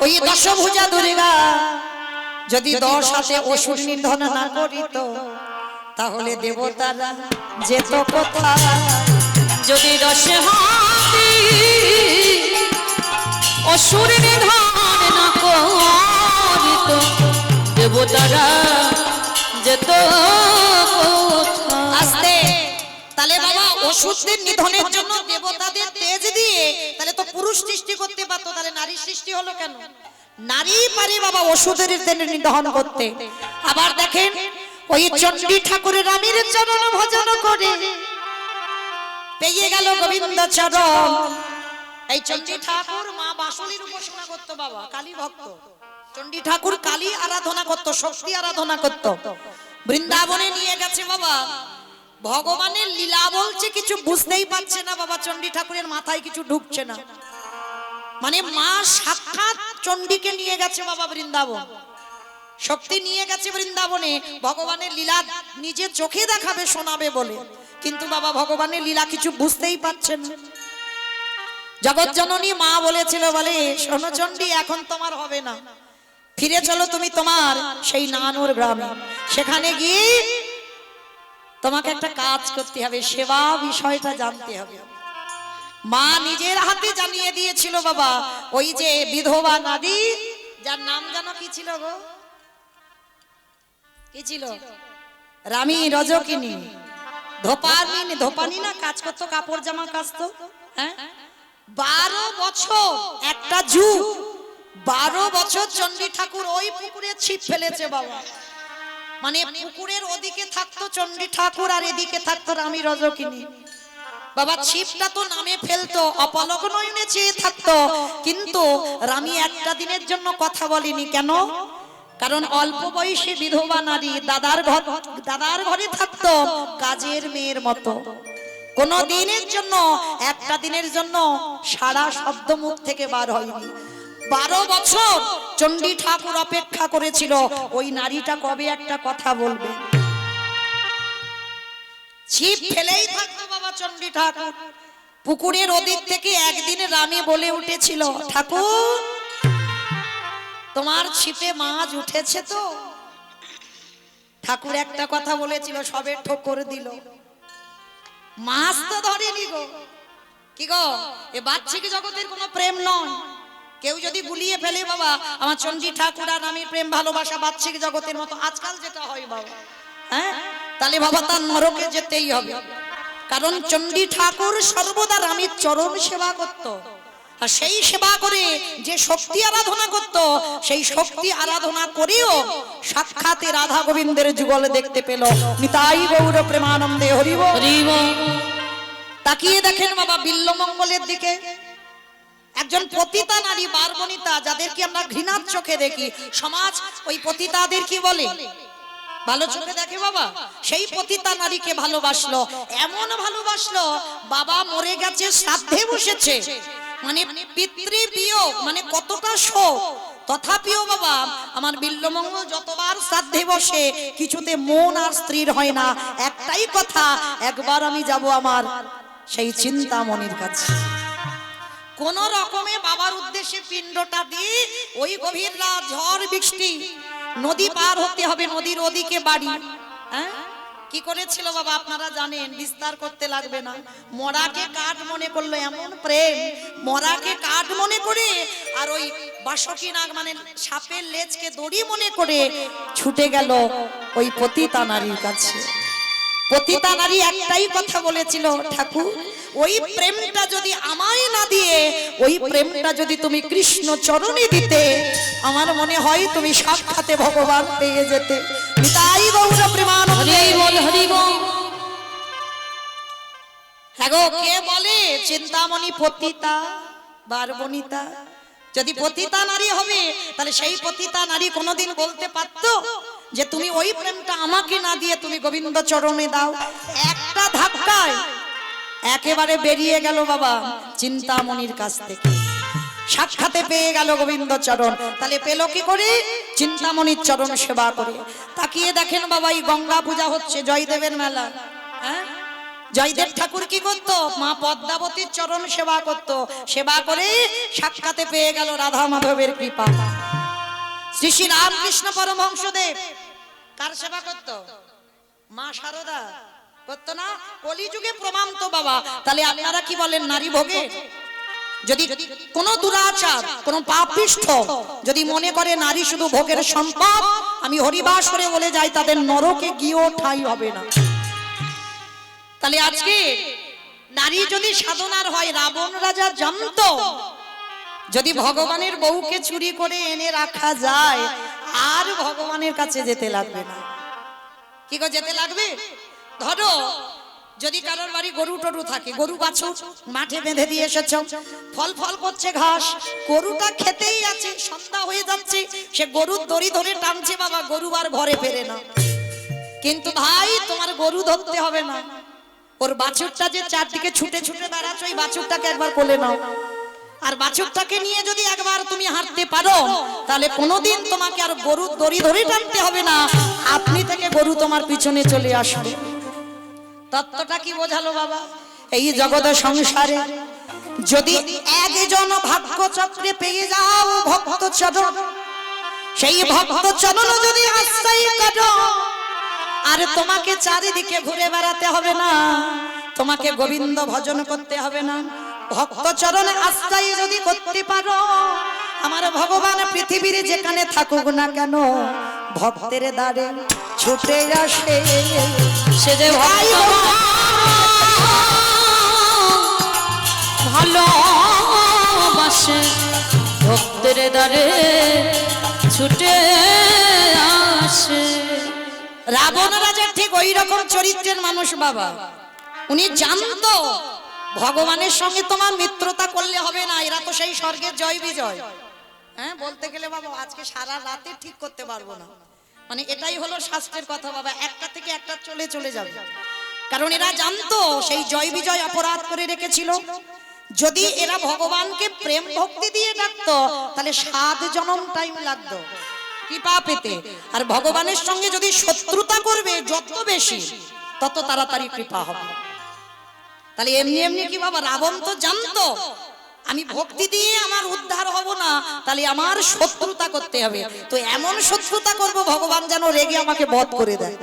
ওই দশভুজা দুর্গা যদি 10 হাতে অসুর নিধন না করিত, তাহলে দেবতারা যেত কোথায়? যদি 10 হাতে অসুর নিধন না করিত, দেবতারা যেত আস্তে। তাহলে বাবা অসুরদের নিধনের জন্য দেবতাদের তেজ দিয়ে তাহলে তো পুরুষ সৃষ্টি করতে পারতো, তাহলে নারী সৃষ্টি হলো কেন? নারী পারে বাবা অসুরদের নিধন করতে। আবার দেখেন, ওই চণ্ডী ঠাকুরের রানীর চরণ ভজন করে পেয়ে গেল গোবিন্দ চরণ। এই চণ্ডী ঠাকুর মা বাসুলির উপাসনা করতো বাবা, কালী ভক্ত। চণ্ডী ঠাকুর কালী আরাধনা করতো, শক্তি আরাধনা করতো। বৃন্দাবনে নিয়ে গেছে বাবা, ভগবানের লীলা বলছে, কিছু বুঝতেই পারছে না বাবা, চণ্ডী ঠাকুরের মাথায় কিছু ঢুকছে না। মানে মা সাক্ষাৎ চণ্ডীকে নিয়ে গেছে বাবা বৃন্দাবন, শক্তি নিয়ে গেছে বৃন্দাবনে, ভগবানের লীলা নিজে চোখে দেখাবে, শোনাবে বলে। কিন্তু বাবা ভগবানের লীলা কিছু বুঝতেই পারছে না। জগৎ জননী মা বলেছিল, বলে শোনো চণ্ডী, এখন তোমার হবে না, ফিরে চলো তুমি তোমার সেই নানুর গ্রামে। সেখানে গিয়ে তোমাকে একটা কাজ করতে হবে, সেবা বিষয়টা জানতে হবে। মা নিজের হাতে জানিয়ে দিয়েছিল বাবা, ওই যে বিধবা নারী, যার নাম জানো কি ছিল গো? কি ছিল? রানী রজকিনী, ধোপানি, ধোপানি না, কাজ করতো, কাপড় জামা কাচতো। হ্যাঁ, 12 বছর একটা যুগ, 12 বছর চণ্ডী ঠাকুর ওই পুকুরে ছিপ ফেলেছে বাবা। মানে পুকুরের ওদিকে থাকতো চণ্ডী ঠাকুর আর এদিকে থাকতো রানী রজকিনী। বাবা ছিপটা তো নামে ফেলতো, অপলক নয়নে চেয়ে থাকতো, কিন্তু রানী একটা দিনের জন্য কথা বলেনি। কেন? কারণ অল্প বয়সী বিধবা নারী, দাদার ঘরে থাকতো কাজের মেয়ের মতো। কোন দিনের জন্য, একটা দিনের জন্য সারা শব্দ মুখ থেকে বার হয়নি। 12 বছর চণ্ডী ঠাকুর অপেক্ষা করেছিল, ওই নারীটা কবে একটা কথা বলবে। ছিপ ফেলেই থাকতো বাবা চণ্ডী ঠাকুর। পুকুরের ওদিক থেকে একদিন রানী বলে উঠেছিল, ঠাকুর তোমার ছিপে মাছ উঠেছে তো? ঠাকুর একটা কথা বলেছিল, সবে ঠোকর দিল, মাছ তো ধরেনি গো। কি গো, এ বাহ্যিক জগতের কোনো প্রেম নয়। কেউ যদি গুলিয়ে ফেলে বাবা, আমার চণ্ডী ঠাকুর আর আমি প্রেম ভালোবাসা বাহ্যিক জগতের মতো আজকাল যেটা হয় বাবা, হ্যাঁ, তাহলে বাবা তার নরকে যেতেই হবে। কারণ চণ্ডী ঠাকুর সর্বদা রানীর চরণ সেবা করত, আর সেই সেবা করে যে শক্তি আরাধনা করত, সেই শক্তি আরাধনা করেও সাক্ষাতে রাধা গোবিন্দের যুগল দেখতে পেল। নিতাই গৌর প্রেমানন্দে হরি বল। তাকিয়ে দেখেন বাবা বিল্লমঙ্গলের দিকে, একজন পতিতা নারী বারবনিতা, যাদেরকে আমরা ঘৃণার চোখে দেখি, সমাজ ওই পতিতাদের কি বলে? ভালো চোখে দেখে বাবা। সেই পতিতা নারীকে ভালোবাসলো, এমন ভালোবাসলো বাবা মরে গেছে, শ্রাদ্ধে বসেছে, মানে পিতৃবিয়োগ, মানে কতটা শোক, তথাপিও বাবা আমার বিল্লমঙ্গল যতবার শ্রাদ্ধে বসে কিছুতে মন আর স্থির হয় না। একটাই কথা, একবার আমি যাব আমার সেই চিন্তামণির কাছে। কোন রকমে বাবার উদ্দেশ্যে পিণ্ডটা দিয়ে ওই গভীর রাত, ঝড় বৃষ্টি, নদী পার হতে হবে, নদীর ওদিকে বাড়ি। হ্যাঁ, কি করেছিল বাবা আপনারা জানেন, বিস্তার করতে লাগবে না। মরাকে কাঠ মনে করলো, এমন প্রেম, মরাকে কাঠ মনে করে আর ওই বাসকি নাগ মানে সাপের লেজকে দড়ি মনে করে ছুটে গেল ওই পতিতা নারীর কাছে। পতিতা নারী একটাই কথা বলেছিল, ঠাকুর ওই প্রেমটা যদি আমায় না দিয়ে ওই প্রেমটা যদি তুমি কৃষ্ণ চরণে দিতে, আমার মনে হয় তুমি সাক্ষাতে ভগবান পেয়ে যেতে। তাই গৌর প্রেমানন্দে। হরি বল হরি বল। হ্যাঁ গো, কে বলে চিন্তামণি পতিতা বারবনিতা? যদি পতিতা নারী হবে তাহলে সেই পতিতা নারী কোনোদিন বলতে পারতো যে তুমি ওই প্রেমটা আমাকে না দিয়ে তুমি গোবিন্দ চরণে দাও? একটা ধাক্কায় একেবারে বেরিয়ে গেল বাবা চিন্তামণির কাছ থেকে, সাক্ষাতে পেয়ে গেল গোবিন্দ চরণ। তাহলে পেল কি করে? চিন্তামণির চরণ সেবা করে। তাকিয়ে দেখেন বাবা, এই গঙ্গা পূজা হচ্ছে, জয়দেবের মেলা। হ্যাঁ, জয়দেব ঠাকুর কি করতো? মা পদ্মাবতীর চরণ সেবা করত। সেবা করে সাক্ষাতে পেয়ে গেল রাধা মাধবের কৃপা। শ্রী শ্রী রামকৃষ্ণ পরমহংসদেব কার সেবা করত? মা শারদা করতো না? কলিযুগে প্রমাণ তো বাবা। তাহলে আপনারা কি বলেন নারী ভোগে? যদি কোন দুরাচার, কোন পাপিষ্ঠ যদি মনে করে নারী শুধু ভোগের সম্পদ, আমি হরিবাস করে বলে যাই তাদের নরকে গিয়েও ঠাঁই হবে না। তাহলে আজকে নারী যদি সাধনার হয়, রাবণ রাজা জানতো যদি ভগবানের বউকে চুরি করে এনে রাখা যায় আর ভগবানের কাছে যেতে লাগবে না। কি গো, যেতে লাগবে? ধরো যদি কারোর বাড়ি গরু টরু থাকে, গরু বাছুর মাঠে বেঁধে দিয়ে এসেছ, ফল ফল করছে ঘাস, গরুটা খেতেই আছে, সন্ধ্যা হয়ে যাচ্ছে, সে গরুর দড়ি ধরে টানছে বাবা, গরু আর ঘরে ফেরে না। কিন্তু ভাই তোমার গরু ধরতে হবে না, ওর বাছুরটা যে চারদিকে ছুটে ছুটে বেড়াচ্ছে ওই বাছুরটাকে একবার কোলে নাও। আর বাছুরটাকে নিয়ে যদি একবার তুমি হাঁটতে পারো তাহলে কোনোদিন তোমাকে আর গরুর দড়ি ধরে টানতে হবে না, আপনি থেকে গরু তোমার পিছনে চলে আসবে। তত্ত্বটা কি বোঝালো বাবা? এই জগৎ সংসারে যদি একজন ভাগ্য চক্রে পেয়ে যাও ভক্ত চরণ, সেই ভক্ত চরণ যদি আশ্রয় করো, আর তোমাকে চারিদিকে ঘুরে বেড়াতে হবে না, তোমাকে গোবিন্দ ভজন করতে হবে না। ভক্ত চরণে আশ্রয় যদি করতে পারো, আমার ভগবান পৃথিবীর যেখানে থাকুক না কেন ভক্তের দ্বারে ছুটে আসে। সে যে ভালোবাসে ভক্তের দ্বারে ছুটে আসে। রাবণ রাজা ঠিক ওই রকম চরিত্রের মানুষ বাবা। উনি জানতো ভগবানের সঙ্গে তোমার মিত্রতা করলে হবে না, এরা তো সেই স্বর্গের জয় বিজয়। হ্যাঁ, বলতে গেলে বাবা আজকে সারা রাতে ঠিক করতে পারবো না, মানে এটাই হলো শাস্ত্রের কথা বাবা, একটা থেকে একটা চলে চলে যাবে। কারণ এরা জানতো সেই জয় বিজয় অপরাধ করে রেখেছিল। যদি এরা ভগবানকে প্রেম ভক্তি দিয়ে ডাকতো তাহলে 7 জনম টাইম লাগতো কৃপা পেতে। আর ভগবানের সঙ্গে যদি শত্রুতা করবে যত বেশি তত তাড়াতাড়ি কৃপা হবে। তাহলে এমনি এমনি কি বাবা, রাবণ তো জানতো আমি ভক্তি দিয়ে আমার উদ্ধার হব না, তাহলে আমার শত্রুতা করতে হবে। তো এমন শত্রুতা করব ভগবান যেন রেগে আমাকে বধ করে দেয়,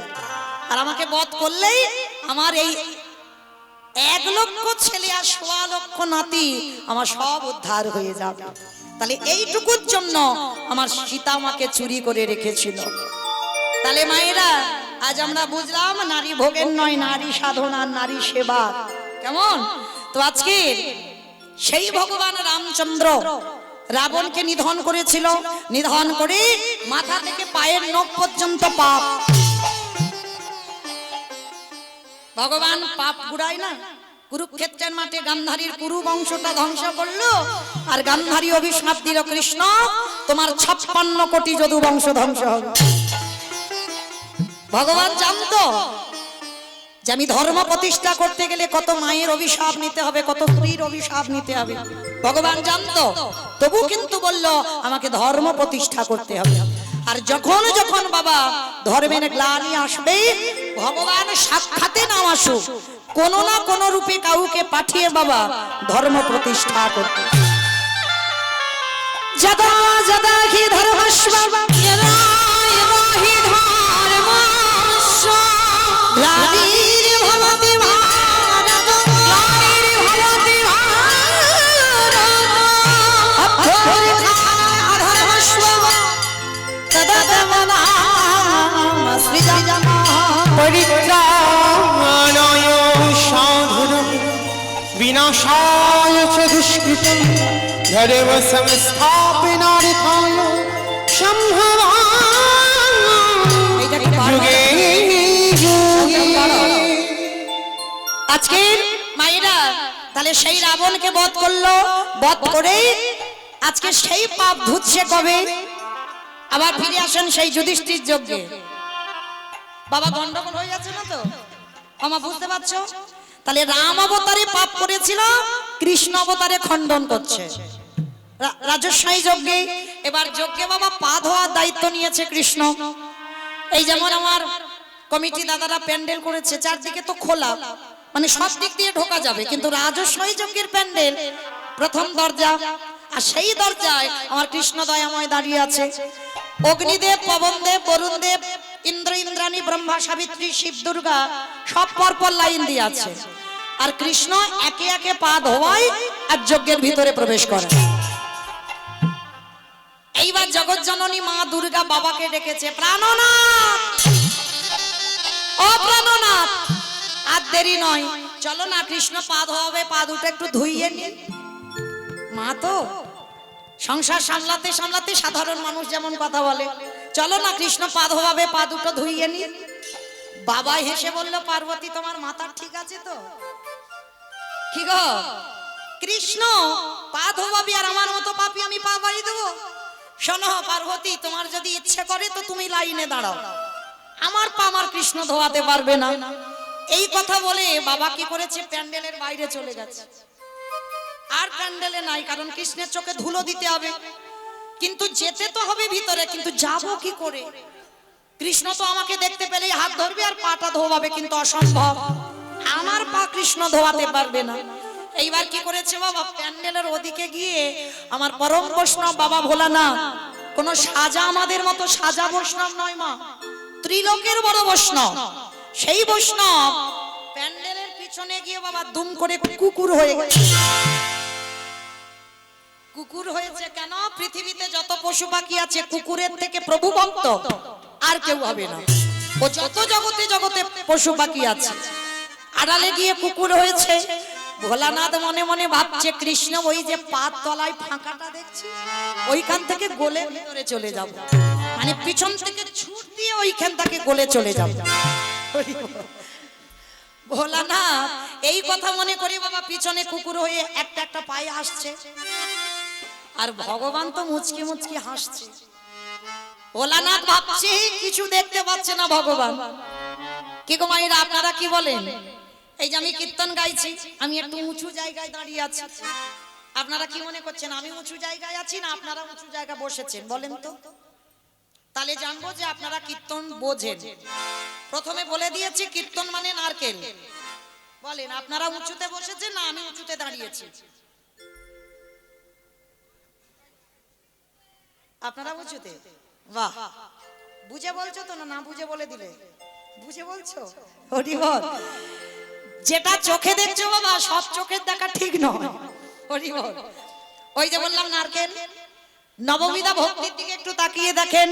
আর আমাকে বধ করলেই আমার এই 1 লক্ষ ছেলে আর 1.25 লক্ষ নাতি আমার সব উদ্ধার হয়ে যাবে। তাহলে এইটুকুর জন্য আমার সীতা আমাকে চুরি করে রেখেছিল। তাহলে মায়েরা আজ আমরা বুঝলাম নারী ভোগের নয়, নারী সাধনার, নারী সেবা। কেমন? তো আজকে সেই ভগবান রামচন্দ্র রাবণকে নিধন করেছিল, নিধন করে মাথা থেকে পায়ের নখ পর্যন্ত পাপ। ভগবান পাপ গুড়ায় না, কুরুক্ষেত্রের মাঠে গান্ধারীর কুরু বংশটা ধ্বংস করলো, আর গান্ধারী অভিশাপ দিল কৃষ্ণ তোমার 56 কোটি যদু বংশ ধ্বংস হবে। ভগবান জানতো যে আমি ধর্ম প্রতিষ্ঠা করতে গেলে কত মায়ের অভিশাপ নিতে হবে, কত স্ত্রীর অভিশাপ নিতে হবে। ভগবান জানতো, তবু কিন্তু বলল আমাকে ধর্ম প্রতিষ্ঠা করতে হবে। আর যখন যখন বাবা ধর্মের গ্লানি আসবে, ভগবান সাক্ষাতে নাম আসুক, কোনো না কোনো রূপে কাউকে পাঠিয়ে বাবা ধর্ম প্রতিষ্ঠা করতে। যদা যদা হি ধর্মস্ব यदा यदा हि धर्मस्य গ্লানির্ভবতি ভারত ग्लानिर्भवति भारत অভ্যুত্থানায় অধর্মস্ব তদাত্মনাস্মৃজনঃ পরিত্রাণ विनाशाय च दुष्कृतं धर्म संस्थापनार्थाय संभवामि युगे युगे। আজকের মায়েরা তাহলে সেই রাবণকে বধ করলো, বধ করে আজকে সেই পাপ ধুচ্ছে কবে? আবার ফিরে আসেন সেই যুধিষ্ঠির যজ্ঞে। বাবা গন্ডগোল হয়ে যাচ্ছে না তো? আমা বুঝতে পারছো? তাহলে রাম অবতারে পাপ করেছিল, কৃষ্ণ অবতারে খণ্ডন করছে রাজস্বাই যজ্ঞে। এবার যজ্ঞে বাবা পা ধোয়ার দায়িত্ব নিয়েছে কৃষ্ণ। এই যেমন আমার কমিটি দাদারা প্যান্ডেল করেছে, চারদিকে তো খোলা, মানে সব দিক দিয়ে ঢোকা যাবে, কিন্তু রাজস্বাই যজ্ঞের প্যান্ডেল প্রথম দরজা, আর সেই দরজায় আমার কৃষ্ণ দয়াময় দাঁড়িয়ে আছে। অগ্নিদেব, পবনদেব, বরুণদেব, ইন্দ্র, ইন্দ্রাণী, ব্রহ্মা, সাবিত্রী, শিব, দুর্গা সব পরপর লাইন দিয়ে আছে, আর কৃষ্ণ একে একে পা ধোয়ায় আর যজ্ঞের ভিতরে প্রবেশ করে। এইবার জগৎ জননী মা দুর্গা বাবাকে ডেকেছে, প্রাণনাথ, ও প্রাণনাথ, আর দেরি নয়, চলো না কৃষ্ণ পা ধোয়াবে, পা দুটো একটু ধুইয়ে নি। মা তো সংসার সামলাতে সামলাতে সাধারণ মানুষ যেমন কথা বলে, চলো না কৃষ্ণ পা ধোয়াবে, পা দুটো ধুইয়ে নি। বাবা হেসে বলল, পার্বতী তোমার মাথা ঠিক আছে তো? কি গো কৃষ্ণ পা ধোয়াবি আর আমার মতো পাপি আমি পা বাড়ি দেবো? শোনো পার্বতী, তোমার যদি ইচ্ছে করে তো তুমি লাইনে দাঁড়াও, আমার পা আমার কৃষ্ণ ধোয়াতে পারবে না। এই কথা বলে বাবা কি করেছে, প্যান্ডেলের বাইরে চলে গেছে। আর প্যান্ডেলে নাই, কারণ কৃষ্ণের চোখে ধুলো দিতে হবে, কিন্তু যেতে তো হবে ভিতরে, কিন্তু যাব কি করে? কৃষ্ণ তো আমাকে দেখতে পেলেই হাত ধরবে আর পাটা ধোয়াবে, কিন্তু অসম্ভব, আমার পা কৃষ্ণ ধোয়াতে পারবে না। এইবার কি করেছে বাবা, প্যান্ডেলের ওদিকে গিয়ে আমার পরম বৈষ্ণব বাবা ভোলানাথ, কোন সাজা আমাদের মতো সাজা বৈষ্ণব নয় মা, ত্রিলোকের বড় বৈষ্ণব, সেই বৈষ্ণব প্যান্ডেলের পিছনে গিয়ে বাবা দুম করে কুকুর হয়ে গেছে। কুকুর হয়েছে কেন? পৃথিবীতে যত পশু পাখি আছে কুকুরের থেকে প্রভু ভক্ত আর কেউ হবে না। ও যত জগতে জগতে পশু পাখি আছে, আড়ালে গিয়ে কুকুর হয়েছে। ভোলানাথ মনে মনে ভাবছে, কৃষ্ণ ওই যে পাত তলায় ফাঁকাটা দেখছি, ওইখান থেকে গলে ভিতরে চলে যাব, মানে পিছন থেকে ছুট দিয়ে ওইখান থেকে গলে চলে যাব। ভোলানাথ এই কথা মনে করে বাবা পিছনে কুকুর হয়ে একটা একটা পায়ে আসছে, আর ভগবান তো মুচকি মুচকি হাসছে। ভোলানাথ ভাবছে কিছু দেখতে পাচ্ছে না ভগবান। কি গো মায়েরা, আপনারা কি বলেন? এই যে আমি কীর্তন গাইছি, আমি একটু উঁচু জায়গায় দাঁড়িয়ে আছি, আপনারা কি মনে করছেন আমি উঁচু জায়গায় আছি না আপনারা উঁচু জায়গায় বসেছেন? বলেন তো, তাহলে জানবো যে আপনারা কীর্তন বোঝেন। প্রথমে বলে দিয়েছি কীর্তন মানে নারকেল। বলেন আপনারা উঁচুতে বসেছেন না আমি উঁচুতে দাঁড়িয়েছি? আপনারা উঁচুতে? বাহ, বুঝে বলছো তো, না বুঝে বলে দিলে? বুঝে বলছো? হরি বল। যেটা চোখে দেখছো বাবা, সব চোখের দেখা ঠিক নয়। হরি বল। ওই যে বললাম নারকেল, নববিধা ভক্তির দিকে একটু তাকিয়ে দেখেন।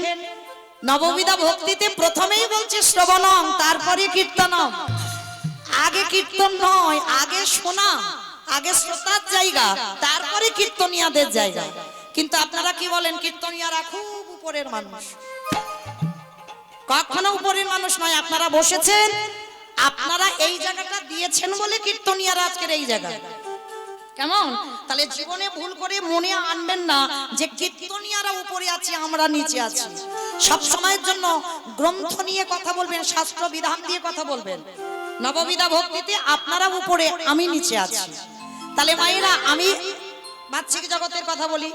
নববিধা ভক্তিতে প্রথমেই বলছে শ্রবণম, তারপরে কীর্তনম। আগে কীর্তন নয়, আগে শোনা, আগে শ্রোতার জায়গা, তারপরে কীর্তনিয়াদের জায়গা। কিন্তু আপনারা কি বলেন, কীর্তনিয়ারা খুব উপরের মানুষ। কখনো উপরের মানুষ নয়, আপনারা বসেছেন, আপনারা এই জায়গাটা দিয়েছেন বলে কীর্তনিয়ারা আজকের এই জায়গা। কেমন? তাহলে জীবনে ভুল করে মনে আনবেন না যে কীর্তনিয়ারা উপরে আছে আমরা নিচে আছি। সব সময়ের জন্য গ্রন্থ নিয়ে কথা বলবেন, শাস্ত্র বিধান দিয়ে কথা বলবেন। নববিধা ভক্তিতে আপনারা উপরে, আমি নিচে আছি। তাহলে মায়েরা, আমি বাহ্যিক জগতের কথা বলি,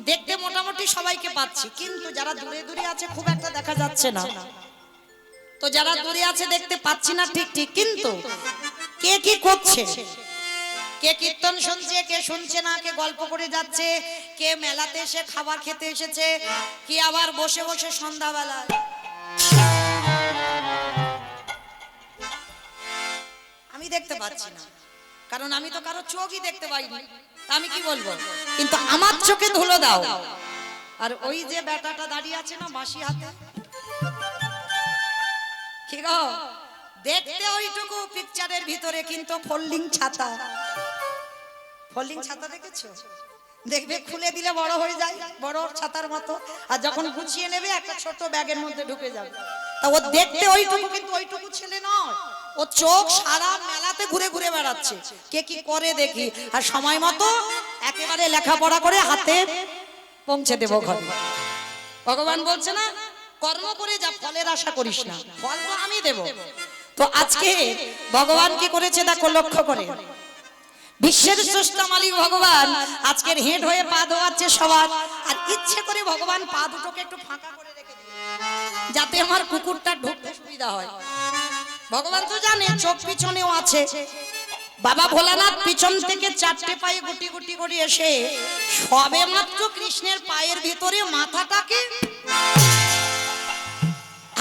দেখতে মোটামুটি সবাইকে পাচ্ছি, কিন্তু যারা দূরে দূরে আছে খুব একটা দেখা যাচ্ছে না। তো যারা দূরে আছে দেখতে পাচ্ছি না ঠিক ঠিক, কিন্তু কে কি করছে, কে কীর্তন শুনছে, কে শুনছে না, কে গল্প করে যাচ্ছে, কে মেলাতে এসে খাবার খেতে এসেছে, কে আবার বসে বসে সন্ধ্যাবেলা। আমি দেখতে পাচ্ছি না, কারণ আমি তো কারো চোখই দেখতে পাইনি, তা আমি কি বলবো? কিন্তু আমার চোখে ধুলো দাও। আর ওই যে বেটাটা দাঁড়িয়ে আছে না বাঁশি হাতে, কি গো, দেখতে ওইটুকু পিকচারের ভিতরে, কিন্তু ফোল্ডিং ছাতা। ফোল্ডিং ছাতা দেখেছো? দেখবে খুলে দিলে বড় হয়ে যায়, বড় ছাতার মতো, আর যখন গুছিয়ে নেবে একটা ছোট ব্যাগের মধ্যে ঢুকে যাবে। তা ও দেখতে ওইটুকু, কিন্তু ওইটুকু ছেলে নয়, ও চোখ সারা মেলাতে ঘুরে ঘুরে বেড়াচ্ছে কে কি করে দেখি, আর সময় মতো একেবারে লেখাপড়া করে হাতে পৌঁছে দেবো ঘরে। ভগবান বলছে না, কর্ম করে যা, ফলের আশা করিস না, ফল তো আমি দেব। তো আজকে ভগবান কি করেছে দেখো, লক্ষ্য করে। বিশ্বের স্রষ্টা মালিক ভগবান আজকের হেঁট হয়ে পা ধোয়াচ্ছে সবার, আর ইচ্ছে করে ভগবান পা দুটোকে একটু ফাঁকা করে রেখে দিয়েছে যাতে আমার কুকুরটা ঢুকতে সুবিধা হয়। ভগবান তো জানে চোখ পিছনেও আছে। বাবা ভোলানাথ পিছন থেকে চারটে পায়ে গুটি গুটি করে এসে সবে মাত্র কৃষ্ণের পায়ের ভিতরে মাথাটাকে,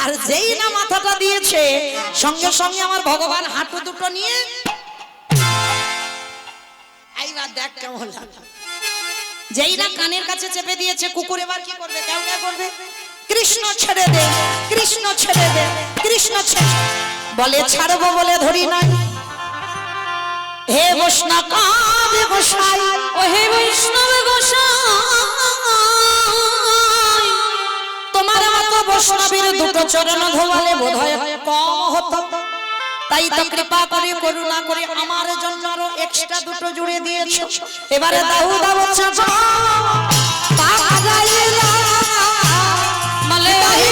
আর যেই না মাথাটা দিয়েছে সঙ্গে সঙ্গে আমার ভগবান হাঁটু দুটো নিয়ে, এইবার দেখ কেমন লাগে। যেই না কানের কাছে চেপে দিয়েছে, কুকুর এবার কি করবে, কেউ কেউ করবে, কৃষ্ণ ছেড়ে দে, কৃষ্ণ ছেড়ে দে, কৃষ্ণ ছেড়ে, বলে ছাড়বো বলে ধরি নাই। হে বৈষ্ণব কাঁদে গোসাই, ও হে বৈষ্ণব গোসাই, তোমার মতো বৈষ্ণবের দুটো চরণ ধোয়ালে বোধহয় কম হতো, তাই তো কৃপা করে করুণা করে আমার জন্য আরো এক্সট্রা দুটো জুড়ে দিয়েছো। এবারে দাও দাও চাচা পাকা গাইলা বলে হে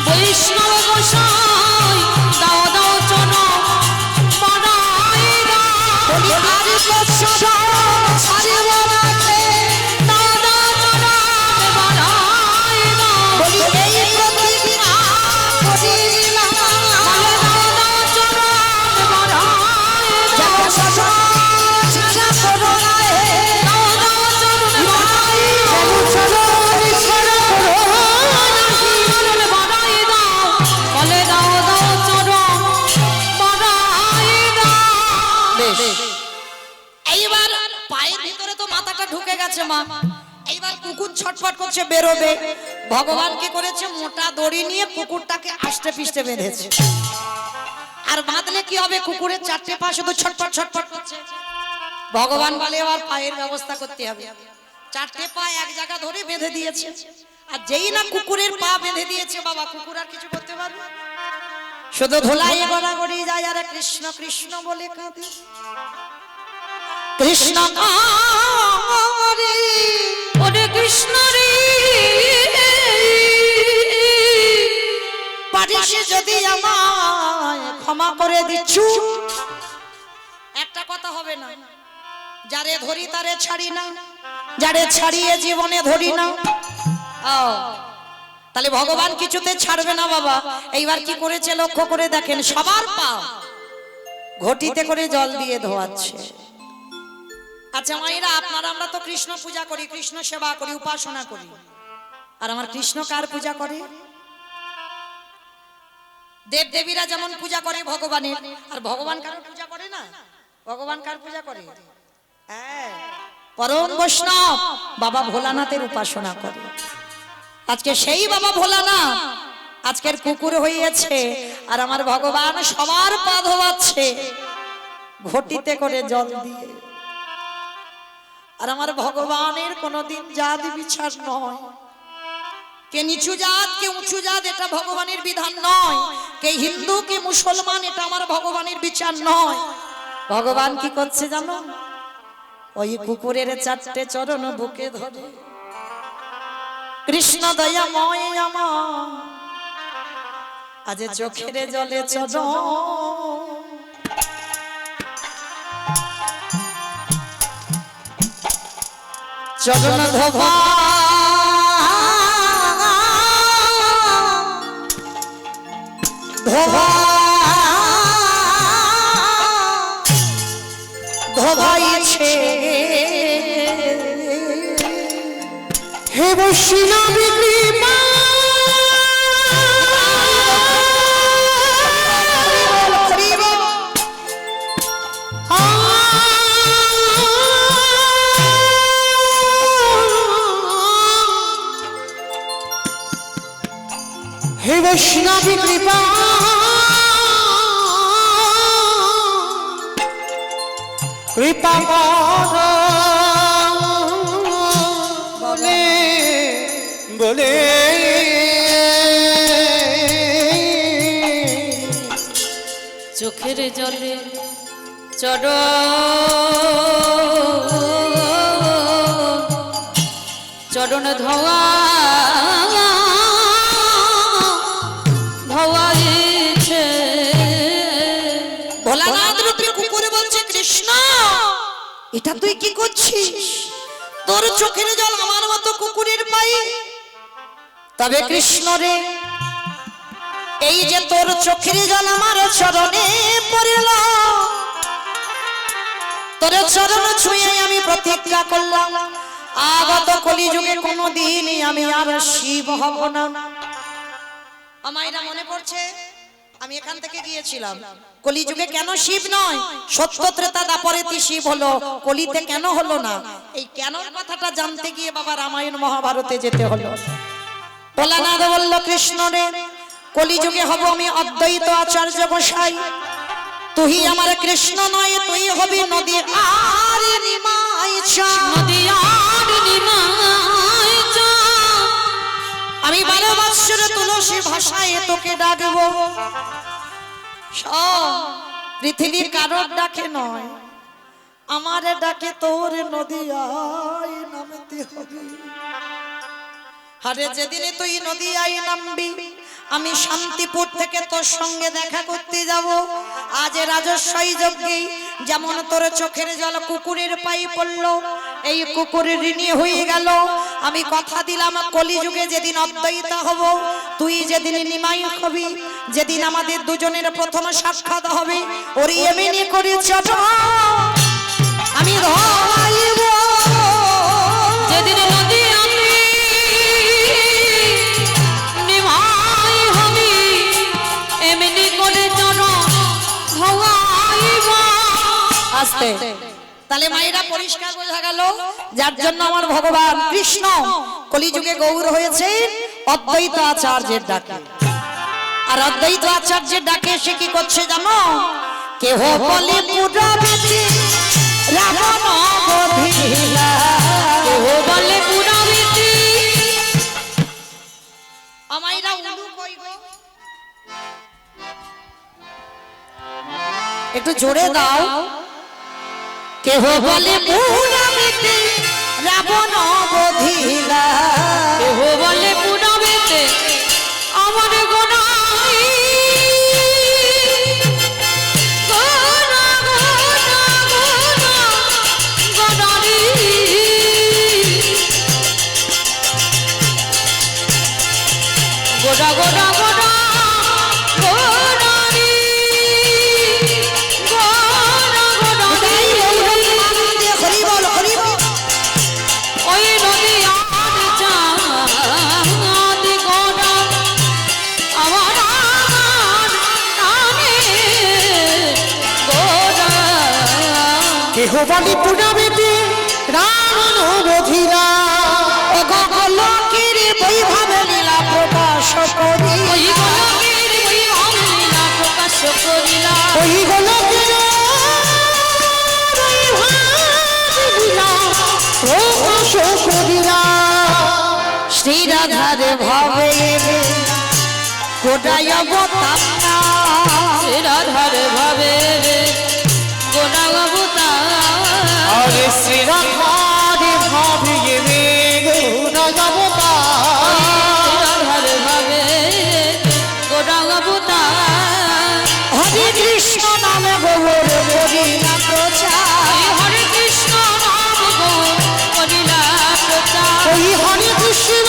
বৈষ্ণব গোসাই, দাও দাও চরণ বাড়াই দাও, বলি আরে বৎসা ছাড়িব রাখে, দাও দাও চরণ বাড়াই দাও, বলি এই প্রতিজ্ঞা করিলাম, বলে দাও দাও চরণ বাড়াই দাও, যেন সদা ইচ্ছা করো না হে, দাও দাও চরণ বাড়াই যেন সদা ইচ্ছা করো না চরণ বাড়াই দাও, বলে দাও দাও চরণ বাড়াই দাও। বেশ। এইবার পায়ের ভিতরে তো মাথাটা ঢুকে গেছে মা, এইবার কুকুর ছটফট করছে বেরোবে। ভগবান কি করেছে, মোটা দড়ি নিয়ে কুকুরটাকে আষ্টে পিষ্টে বেঁধেছে। আর বাঁধলে কি হবে, কুকুরের চারটে পা শুধু ছটফট ছটফট করছে। ভগবান বলে এবার পায়ের ব্যবস্থা করতে হবে। চারটে পা এক জায়গা ধরে বেঁধে দিয়েছে, আর যেই না কুকুরের পা বেঁধে দিয়েছে বাবা, কুকুর আর কিছু করতে পারবে, শুধু ধুলাই গড়াগড়ি যায় আর কৃষ্ণ কৃষ্ণ বলে কাঁদে। কৃষ্ণ কারে ওরে কৃষ্ণ রে, পারিস যদি আমায় ক্ষমা করে দিচ্ছু। একটা কথা হবে না, যারে ধরি তারে ছাড়ি না, যারে ছাড়িয়ে জীবনে ধরি না। তাহলে ভগবান কিছুতে ছাড়বে না বাবা। এইবার কি করেছে লক্ষ্য করে দেখেন, সবার পা ঘটিতে করে জল দিয়ে ধোয়াচ্ছে। আচ্ছা মায়েরা, আপনারা আমরা তো কৃষ্ণ পূজা করি, কৃষ্ণ সেবা করি, উপাসনা করি, আর আমার কৃষ্ণ কার পূজা করে? দেব দেবীরা যেমন পূজা করে ভগবানের, আর ভগবান কার পূজা করে না? ভগবান কার পূজা করে? হ্যাঁ, পরম বৈষ্ণব বাবা ভোলানাথের উপাসনা করে। আজকে সেই বাবা ভোলানাথ আজকের কুকুর হইয়াছে, আর আমার ভগবান সবার পা ধোয়াচ্ছে ঘটিতে করে জল দিয়ে। আর আমার ভগবানের কোনদিন জাত বিচার নয়, কে নিচু জাত কে উঁচু জাত এটা ভগবানের বিধান নয়, কে হিন্দু কে মুসলমান এটা আমার ভগবানের বিচার নয়। ভগবান কি করছে জানো, ওই কুকুরের চারটে চরণ বুকে ধরে, কৃষ্ণ দয়াময় আমার আজ চোখের জলে চরণ, চরণ ধোবা ধোবা ধোবাইছে। হে বৈষ্ণব কৃপা, হে বৈষ্ণব কৃপা, কৃপা কর বলে বলে চোখের জলে চড় চরণ ধোয়া ধোয়াইছে। ভোলানাথ রূপে কুকুরে বলছে কৃষ্ণ এটা তুই কি করছিস? তোর চোখের জল আমার মতো কুকুরের পায়ে। তবে কৃষ্ণ রে এই যে তোর চোখের জল আমার চরণে পড়ল, তোর চরণ ছুঁয়ে আমি প্রতিজ্ঞা করলাম আগত কলিযুগে কোনোদিনই আমি আর শিব হব না। আমার এটা মনে পড়ছে আমি এখান থেকে গিয়েছিলাম কলিযুগে কেন শিব নয়, সত্য ত্রেতা দাপরেতে শিব হলো, কলিতে কেন হলো না? এই কেন কথাটা জানতে গিয়ে বাবা রামায়ণ মহাভারতে যেতে হলো। ভোলানাথ বলল কৃষ্ণ রে কলিযুগে হব আমি অদ্বৈত আচার্য গোসাই, তুই আমার কৃষ্ণ নয় তুই হবি নদী আর নিমাই চা। নদী আর নিমাই চা। আমি 12 বৎসর তুলসী ভাষায় তোকে ডাকবো। পৃথিবীর কারোর ডাকে নয়, আমার ডাকে তোর নদী আই নামতে হবে। আরে যেদিনে তুই নদী আই নামবি আমি শান্তিপুর থেকে তোর সঙ্গে দেখা করতে যাব। আজ রাজস্বই যজ্ঞে যেমন তোর চোখের জল কুকুরের পায়ে পড়লো, এই কুকুরের ঋণী হয়ে গেল। আমি কথা দিলাম কলিযুগে যেদিন অদ্বৈত হব, তুই যেদিন নিমাই হবি, যেদিন আমাদের দুজনের প্রথম সাক্ষাৎ হবে, ওর এমনি করে চট আমি ধরাইব। যেদিন নদী আমি নিমাই হবি এমনি করে চরণ ধোয়াইব। আস্তে তাহলে মায়েরা পরিষ্কার বোঝা গেল যার জন্য আমার ভগবান কৃষ্ণ কলিযুগে গৌর হয়েছে অদ্বৈত আচার্যের ডাকে। আর অদ্বৈত আচার্যের ডাকে সে কি করছে জানো? কেহ বলে পুরাবিতে রাবণ বধিলা, কেহ বলে পুরাবিতে। আমাইরা উলু কই গো? একটু জোরে দাও। কেহ বলে পুরাবিতে রাবণ বধিলা, কেহ বলে পুরাবিতে আমার গোনাই গোনা গোনা গোনা গোনারি। গোনা গোনা গোনা গোনারি গোনা গোনারি। হরি বল হরি বল। ওই নদী আর চাঁদ গোনা আমার নামে গোনা। কেহ বলি পুরাবিতে রাবণ বধিরা, লোকের বৈভব লীলা প্রকাশ করি, ওই গোলকের বৈভব লীলা প্রকাশ করিলা। ওই গোলকের লীলা প্রকাশ করিলা। শ্রী রাধার ভাবে গোটায় অবতারনা, রাধার ভাবে গোনা অবতা। আরে শ্রীরাধার ভাবিয়ে রে গোনাগবতা, রাধার ভাবে গোনা অবতা। হরে কৃষ্ণ নামে গৌর করি না প্রচার, হরে কৃষ্ণ নাম করিলা প্রচার। ওই হরে কৃষ্ণ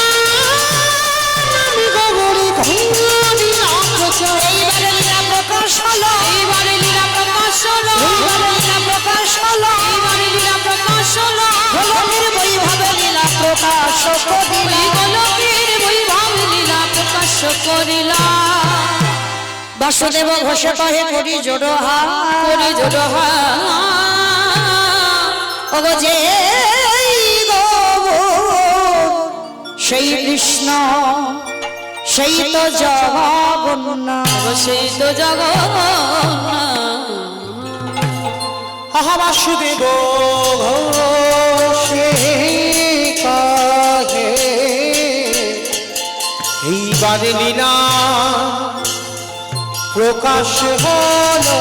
নামে গৌরী করিলাম প্রচার। এইবারে লীলা প্রকাশ হলো, এইবারে লীলা প্রকাশ হলো, এইবারে লীলা প্রকাশ হলো, এইবারে লীলা প্রকাশ হলো। গোলকের বৈভব লীলা প্রকাশ করি, ওই গোলকের বৈভব লীলা প্রকাশ করিলা। বাসুদেব ঘোষে কহে করি জোড়ো হাত, করি জোড় হাত। ওগো যে সেই কৃষ্ণ সেই তো জগন্নাথ। সেই তো জগন্নাথ। আহা বাসুদেব ঘোষে কাহে এইবারে লীলা প্রকাশ হলো